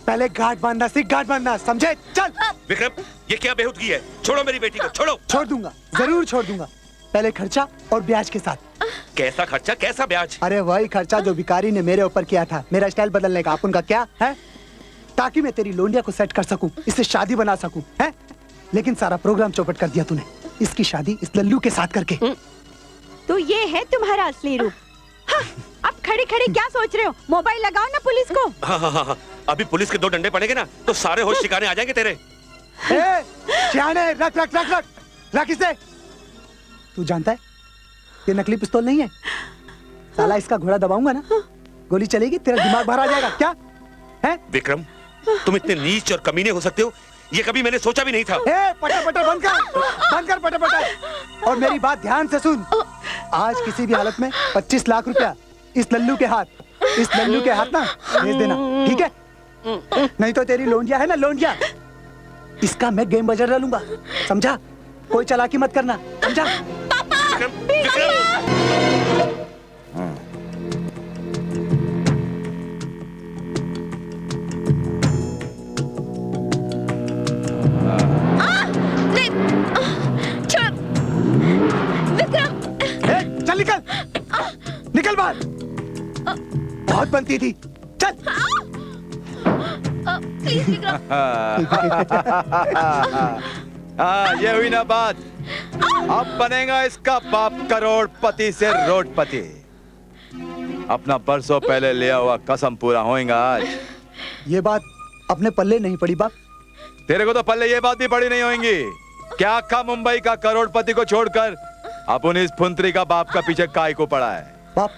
पहले गांठ बांधना सीख, गांठ बांधना, समझे? चल। विक्रम ये क्या बेहूदगी है? छोड़ो मेरी बेटी को, छोड़ो। छोड़ दूंगा, जरूर छोड़ दूंगा, पहले खर्चा और ब्याज के साथ। कैसा खर्चा, कैसा ब्याज? अरे वही खर्चा जो भिखारी ने मेरे ऊपर किया था, मेरा स्टाइल बदलने का। अपन का क्या है? ताकि मैं तेरी लोंडिया को सेट कर सकूं, इससे शादी बना सकूं, है? लेकिन सारा प्रोग्राम चौपट कर दिया तूने, इसकी शादी इस लल्लू के साथ करके। तो ये है तुम्हारा असली रूप। हाँ, अब खड़े खड़े क्या सोच रहे हो? मोबाइल लगाओ ना पुलिस को। हाँ, अभी पुलिस के 2 डंडे पड़ेंगे ना तो सारे होश ठिकाने आ जाएंगे तेरे। सियाने, रख रख रख रख रख इसे। तू जानता है ये नकली पिस्तौल नहीं है, साला इसका घोड़ा दबाऊंगा ना, गोली चलेगी, तेरा दिमाग बाहर आ जाएगा क्या? है विक्रम तुम इतने नीच और कमीने हो सकते हो, ये कभी मैंने सोचा भी नहीं था। पटर पटर बंद कर पटर पटर। और मेरी बात ध्यान से सुन, आज किसी भी हालत में 25 लाख रुपया इस लल्लू के हाथ ना भेज देना, ठीक है? नहीं तो तेरी लोंडिया है ना, लोंडिया, इसका मैं गेम बजर लूंगा, समझा? कोई चालाकी मत करना, समझा? चल निकल, निकल बाहर, बहुत बनती थी, चल। हाँ ये हुई ना बात, अब बनेगा इसका बाप करोड़पति से रोडपति। अपना बरसों पहले लिया हुआ कसम पूरा होएगा आज। ये बात अपने पल्ले नहीं पड़ी बाप। तेरे को तो पल्ले ये बात भी पड़ी नहीं होंगी। क्या अक्का मुंबई का करोड़पति को छोड़कर अपन इस फुंतरी का बाप का पीछे काय को पड़ा है? बाप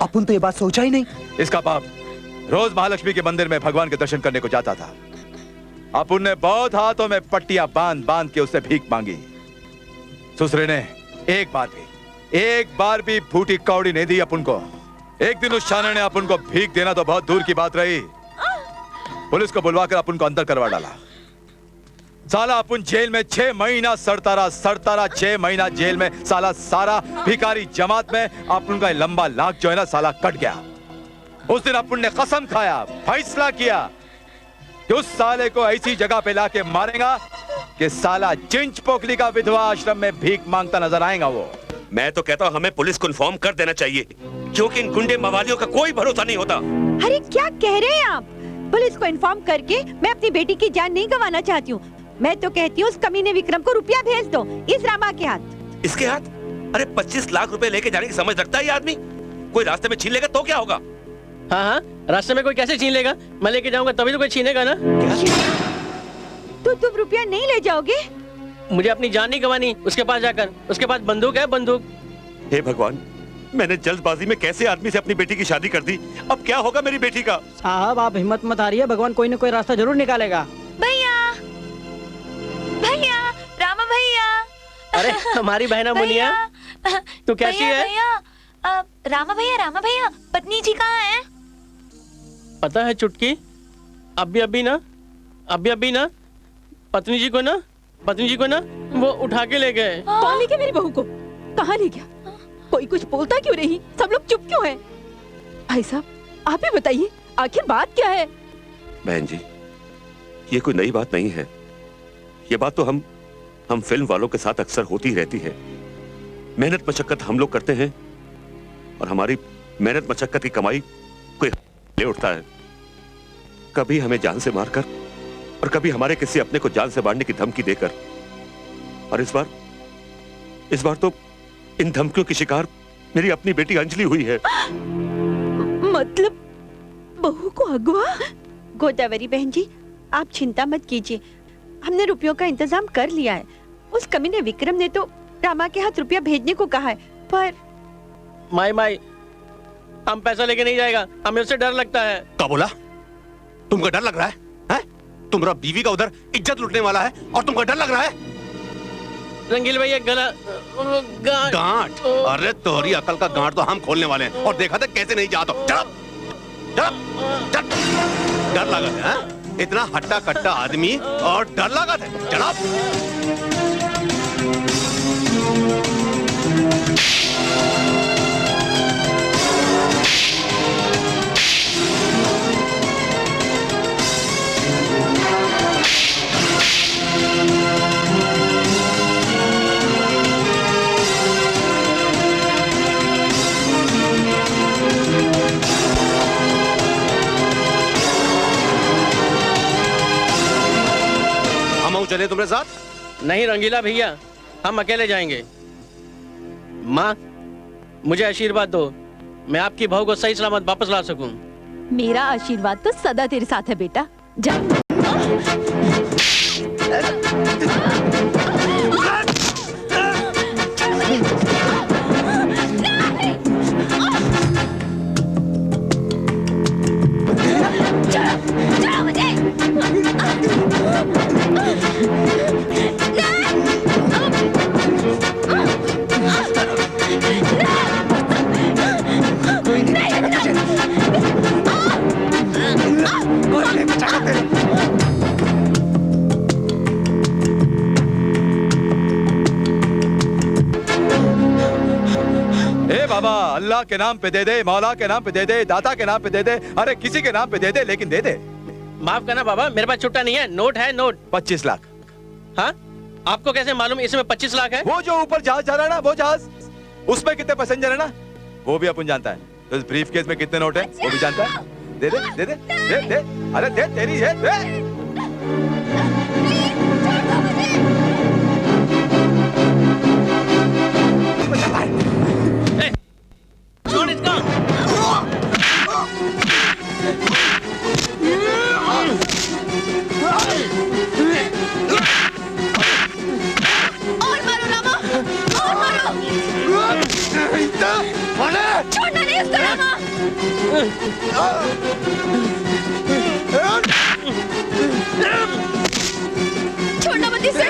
अपन तो ये बात सोचा ही नहीं। इसका बाप रोज महालक्ष्मी के मंदिर में भगवान के दर्शन करने को जाता था। अपन ने बहुत हाथों में पट्टियां बांध बांध के उससे भीख मांगी। ससुरे ने एक बार भी फूटी कौड़ी नहीं दी अपन को। एक दिन उस शाने ने अपन को भीख देना तो बहुत दूर की बात रही, पुलिस को बुलवाकर अपन को अंदर करवा डाला। साला अपन जेल में 6 महीना सड़ता रहा 6 महीना जेल में। साला सारा भिखारी जमात में अपन का लंबा लाख जो है ना साला कट गया। उस दिन अपन ने कसम खाया, फैसला किया कि उस साले को ऐसी जगह पे लाके मारेगा कि साला चिंच पोखली का विधवा आश्रम में भीख मांगता नजर आएगा वो। मैं तो कहता हूँ हमें पुलिस को इन्फॉर्म कर देना चाहिए, क्योंकि इन गुंडे मवालियों का कोई भरोसा नहीं होता। अरे क्या कह रहे हैं आप? पुलिस को इन्फॉर्म करके मैं अपनी बेटी की जान नहीं गंवाना चाहती हूँ। मैं तो कहती हूँ उस कमीने विक्रम को रुपया भेज दो, इस रामा के हाथ। इसके हाथ? अरे 25 लाख रुपए लेके जाने की समझ रखता है ये आदमी? कोई रास्ते में छीन लेगा तो क्या होगा? हाँ, रास्ते में कोई कैसे छीन लेगा? मैं लेके जाऊंगा तभी तो कोई छीनेगा ना। तो तुम रुपया नहीं ले जाओगे? मुझे अपनी जान नहीं गंवानी उसके पास जाकर। उसके पास बंदूक है, बंदूक। हे भगवान, मैंने जल्दबाजी में कैसे आदमी से अपनी बेटी की शादी कर दी। अब क्या होगा मेरी बेटी का? साहब आप हिम्मत मत हारिए, भगवान कोई न कोई रास्ता जरूर निकालेगा। भैया, भैया, रामा भैया। अरे हमारी बहना मुनिया, तू कैसी है? भैया, रामा भैया, पत्नी जी कहाँ है? पता है चुटकी, अभी ना पत्नी जी को ना वो उठा के ले गए। कौन ले गया मेरी बहू को? कहाँ ले गया? कोई कुछ बोलता क्यों नहीं? सब लोग चुप क्यों हैं? भाई साहब आप ही बताइए, आखिर बात क्या है? बहन जी, ये कोई नई बात नहीं है। ये बात तो हम फिल्म वालों के साथ अक्सर होती ही रहती है। मेहनत मशक्कत हम लोग करते हैं और हमारी मेहनत मशक्कत की कमाई कोई ले उठता है। कभी हमें जान से मारकर और कभी हमारे किसी अपने को जान से मारने की धमकी देकर। और इस बार तो इन धमकियों की शिकार मेरी अपनी बेटी अंजलि हुई है। मतलब बहू को अगवा? गोदावरी बहन जी, आप चिंता मत कीजिए, हमने रुपयों का इंतजाम कर लिया है। उस कमीने विक्रम ने तो रामा के हाथ रुपया भेजने को कहा है, पर माई माई, हम पैसा लेके नहीं जाएगा, हमें उससे डर लगता है। क्या बोला? तुमको डर लग रहा है? तुम्हारा बीवी का उधर इज्जत लूटने वाला है और तुमको डर लग रहा है? रंगील भैया गला गांठ? अरे तोहरी अकल का गांठ तो हम खोलने वाले हैं और देखा था कैसे नहीं जाता। डर लगा है? इतना हट्टा कट्टा आदमी और डर लगा था? जनाब चले तुम्हारे साथ? नहीं रंगीला भैया, हम अकेले जाएंगे। माँ, मुझे आशीर्वाद दो, मैं आपकी बहू को सही सलामत वापस ला सकूं। मेरा आशीर्वाद तो सदा तेरे साथ है बेटा। जा। बाबा, अल्लाह के नाम पे दे दे, मौला के नाम पे दे दे, दाता के नाम पे दे दे, अरे किसी के नाम पे दे दे, लेकिन दे दे। माफ करना बाबा, मेरे पास छुट्टा नहीं है, नोट है, नोट। 25 लाख। हाँ? आपको कैसे मालूम इसमें 25 लाख है? वो जो ऊपर जहाज जा रहा है ना, वो जहाज, उसमें कितने पैसेंजर है ना, वो भी अपन जानता है। तो इस ब्रीफ केस में कितने नोट है, वो भी जानता है। दे दे, दे दे, दे दे, अरे दे, तेरी है, दे। छोड़ इसको। और मारो रामा, और मारो। छोड़ना नहीं उसको रामा। छोड़ना मत इसे।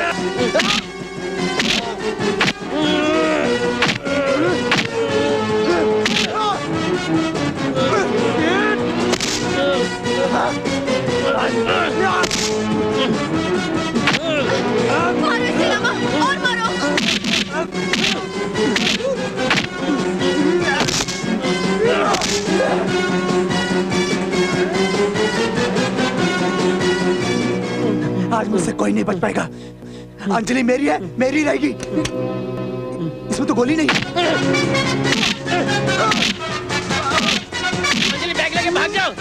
मारो इसे रामा, और मारो। आज मुझसे कोई नहीं बच पाएगा। अंजलि मेरी है, मेरी रहेगी। इसमें तो गोली नहीं। अंजलि बैग लेके भाग जाओ।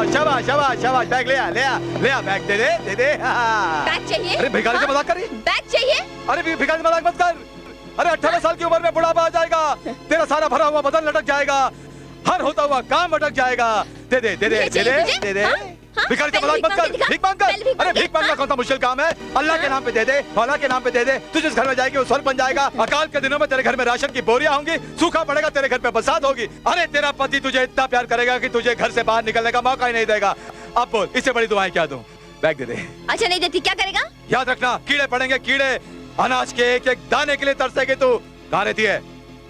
शाबाश शाबाश शाबाश, बैग ले आ, ले आ, ले आ, बैग दे दे, दे दे। बैग चाहिए? अरे भिखारी से मजाक कर रही? बैग चाहिए? अरे भिखारी से मजाक मत कर। अरे 18 साल की उम्र में बुढ़ापा आ जाएगा, तेरा सारा भरा हुआ बदन लटक जाएगा, हर होता हुआ काम अटक जाएगा। दे दे, दे दे, दे दे, दे दे। भिखारी से मजाक मत कर, भीख मांग कर। अरे भीख मांगना कौन सा मुश्किल काम है? अल्लाह के नाम पे दे दे, मौला के नाम पे दे दे। तू जिस घर में जाएगी वो स्वर्ग बन जाएगा। अकाल के दिनों में तेरे घर में राशन की बोरियां होंगी, सूखा पड़ेगा, तेरे घर पे बरसात होगी। अरे तेरा पति तुझे इतना प्यार करेगा कि तुझे घर से बाहर निकलने का मौका ही नहीं देगा। अब बोल, इससे बड़ी दुआएं क्या दूं? बैग दे दे। अच्छा नहीं देती क्या करेगा? याद रखना, कीड़े पड़ेंगे, कीड़े। अनाज के एक एक दाने के लिए तरसेगी तू। कहाँ रहती है?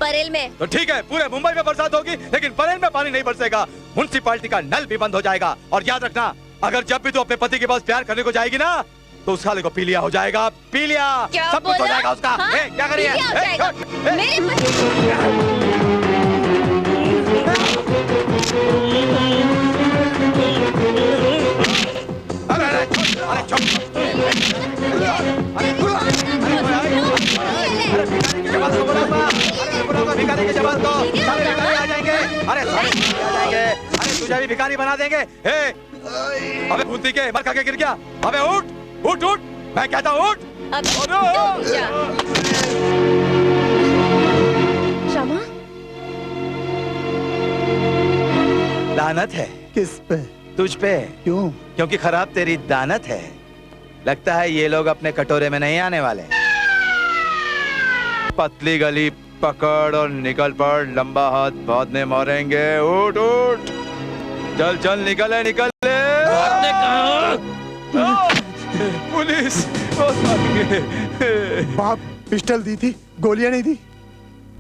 परेल में। तो ठीक है, पूरे मुंबई में बरसात होगी, लेकिन परेल में पानी नहीं बरसेगा। म्युनिसिपैलिटी का नल भी बंद हो जाएगा। और याद रखना, अगर जब भी तू अपने पति के पास प्यार करने को जाएगी ना, तो उस साले को पी लिया हो जाएगा, पी लिया, सब कुछ हो जाएगा उसका। हाँ? क्या करिए? मेरे अरे तुझे भी भिखारी बना देंगे। हे अबे भूलती के मर खा के गिर गया। अबे उठ उठ उठ, मैं कहता हूँ उठ। रामा लानत है। किस पे? तुझ पे। क्यों? क्योंकि खराब तेरी दानत है। लगता है ये लोग अपने कटोरे में नहीं आने वाले। पतली गली पकड़ और निकल पड़, लंबा हाथ बाद में मारेंगे। उठ उठ, चल चल निकले निकले। पुलिस बाप पिस्टल दी थी, गोलियां नहीं दी।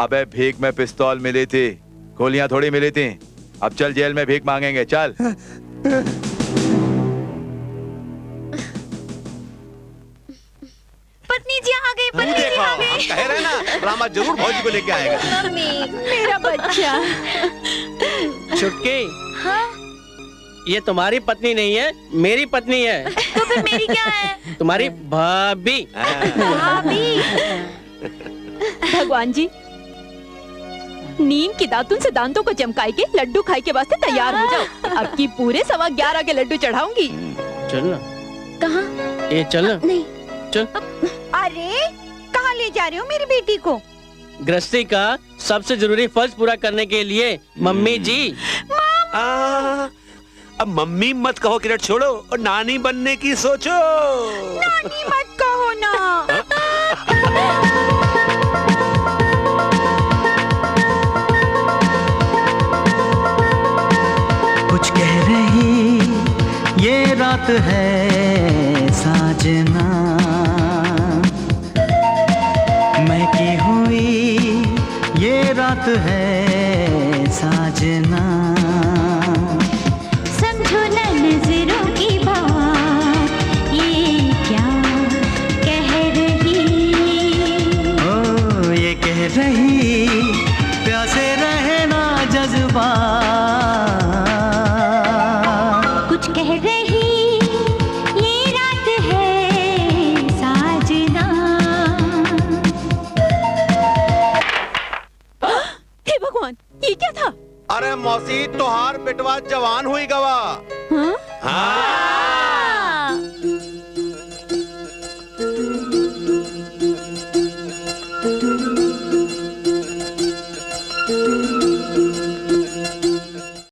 अबे भीख में पिस्तौल मिली थी, गोलियां थोड़ी मिली थी। अब चल जेल में भीख मांगेंगे, चल। पत्नी जी आ गई, पत्नी जी आ गई। हम कह रहे ना रामा जरूर भौजी को लेके आएगा। मेरा बच्चा। छुटकी, हाँ? ये तुम्हारी पत्नी नहीं है, मेरी पत्नी है। तो फिर मेरी क्या है? तुम्हारी भाभी। भाभी। भगवान जी, नीम की दातुन से दांतों को चमकाए के लड्डू खाए के वास्ते तैयार हो जाओ। अब की पूरे 11:15 के लड्डू चढ़ाऊंगी। चलना। कहाँ? ये चलना। नहीं। चल। अरे कहाँ ले जा रहे हो मेरी बेटी को? गृहस्थी का सबसे जरूरी फर्ज पूरा करने के लिए मम्मी जी। अब मम्मी मत कहो किरण, छोड़ो और नानी बनने की सोचो। नानी मत कहो ना। कुछ कह रही ये रात है साजना, मैं की हुई ये रात है साजना। समझो न नजरों की बात, ये क्या कह रही। ओ ये कह रही प्यासे रहना जज्बा। कुछ कह रही ये रात है साजना। हे भगवान, ये क्या था? अरे मौसी, तोहार बेटवा जवान हुई गवा। हाँ?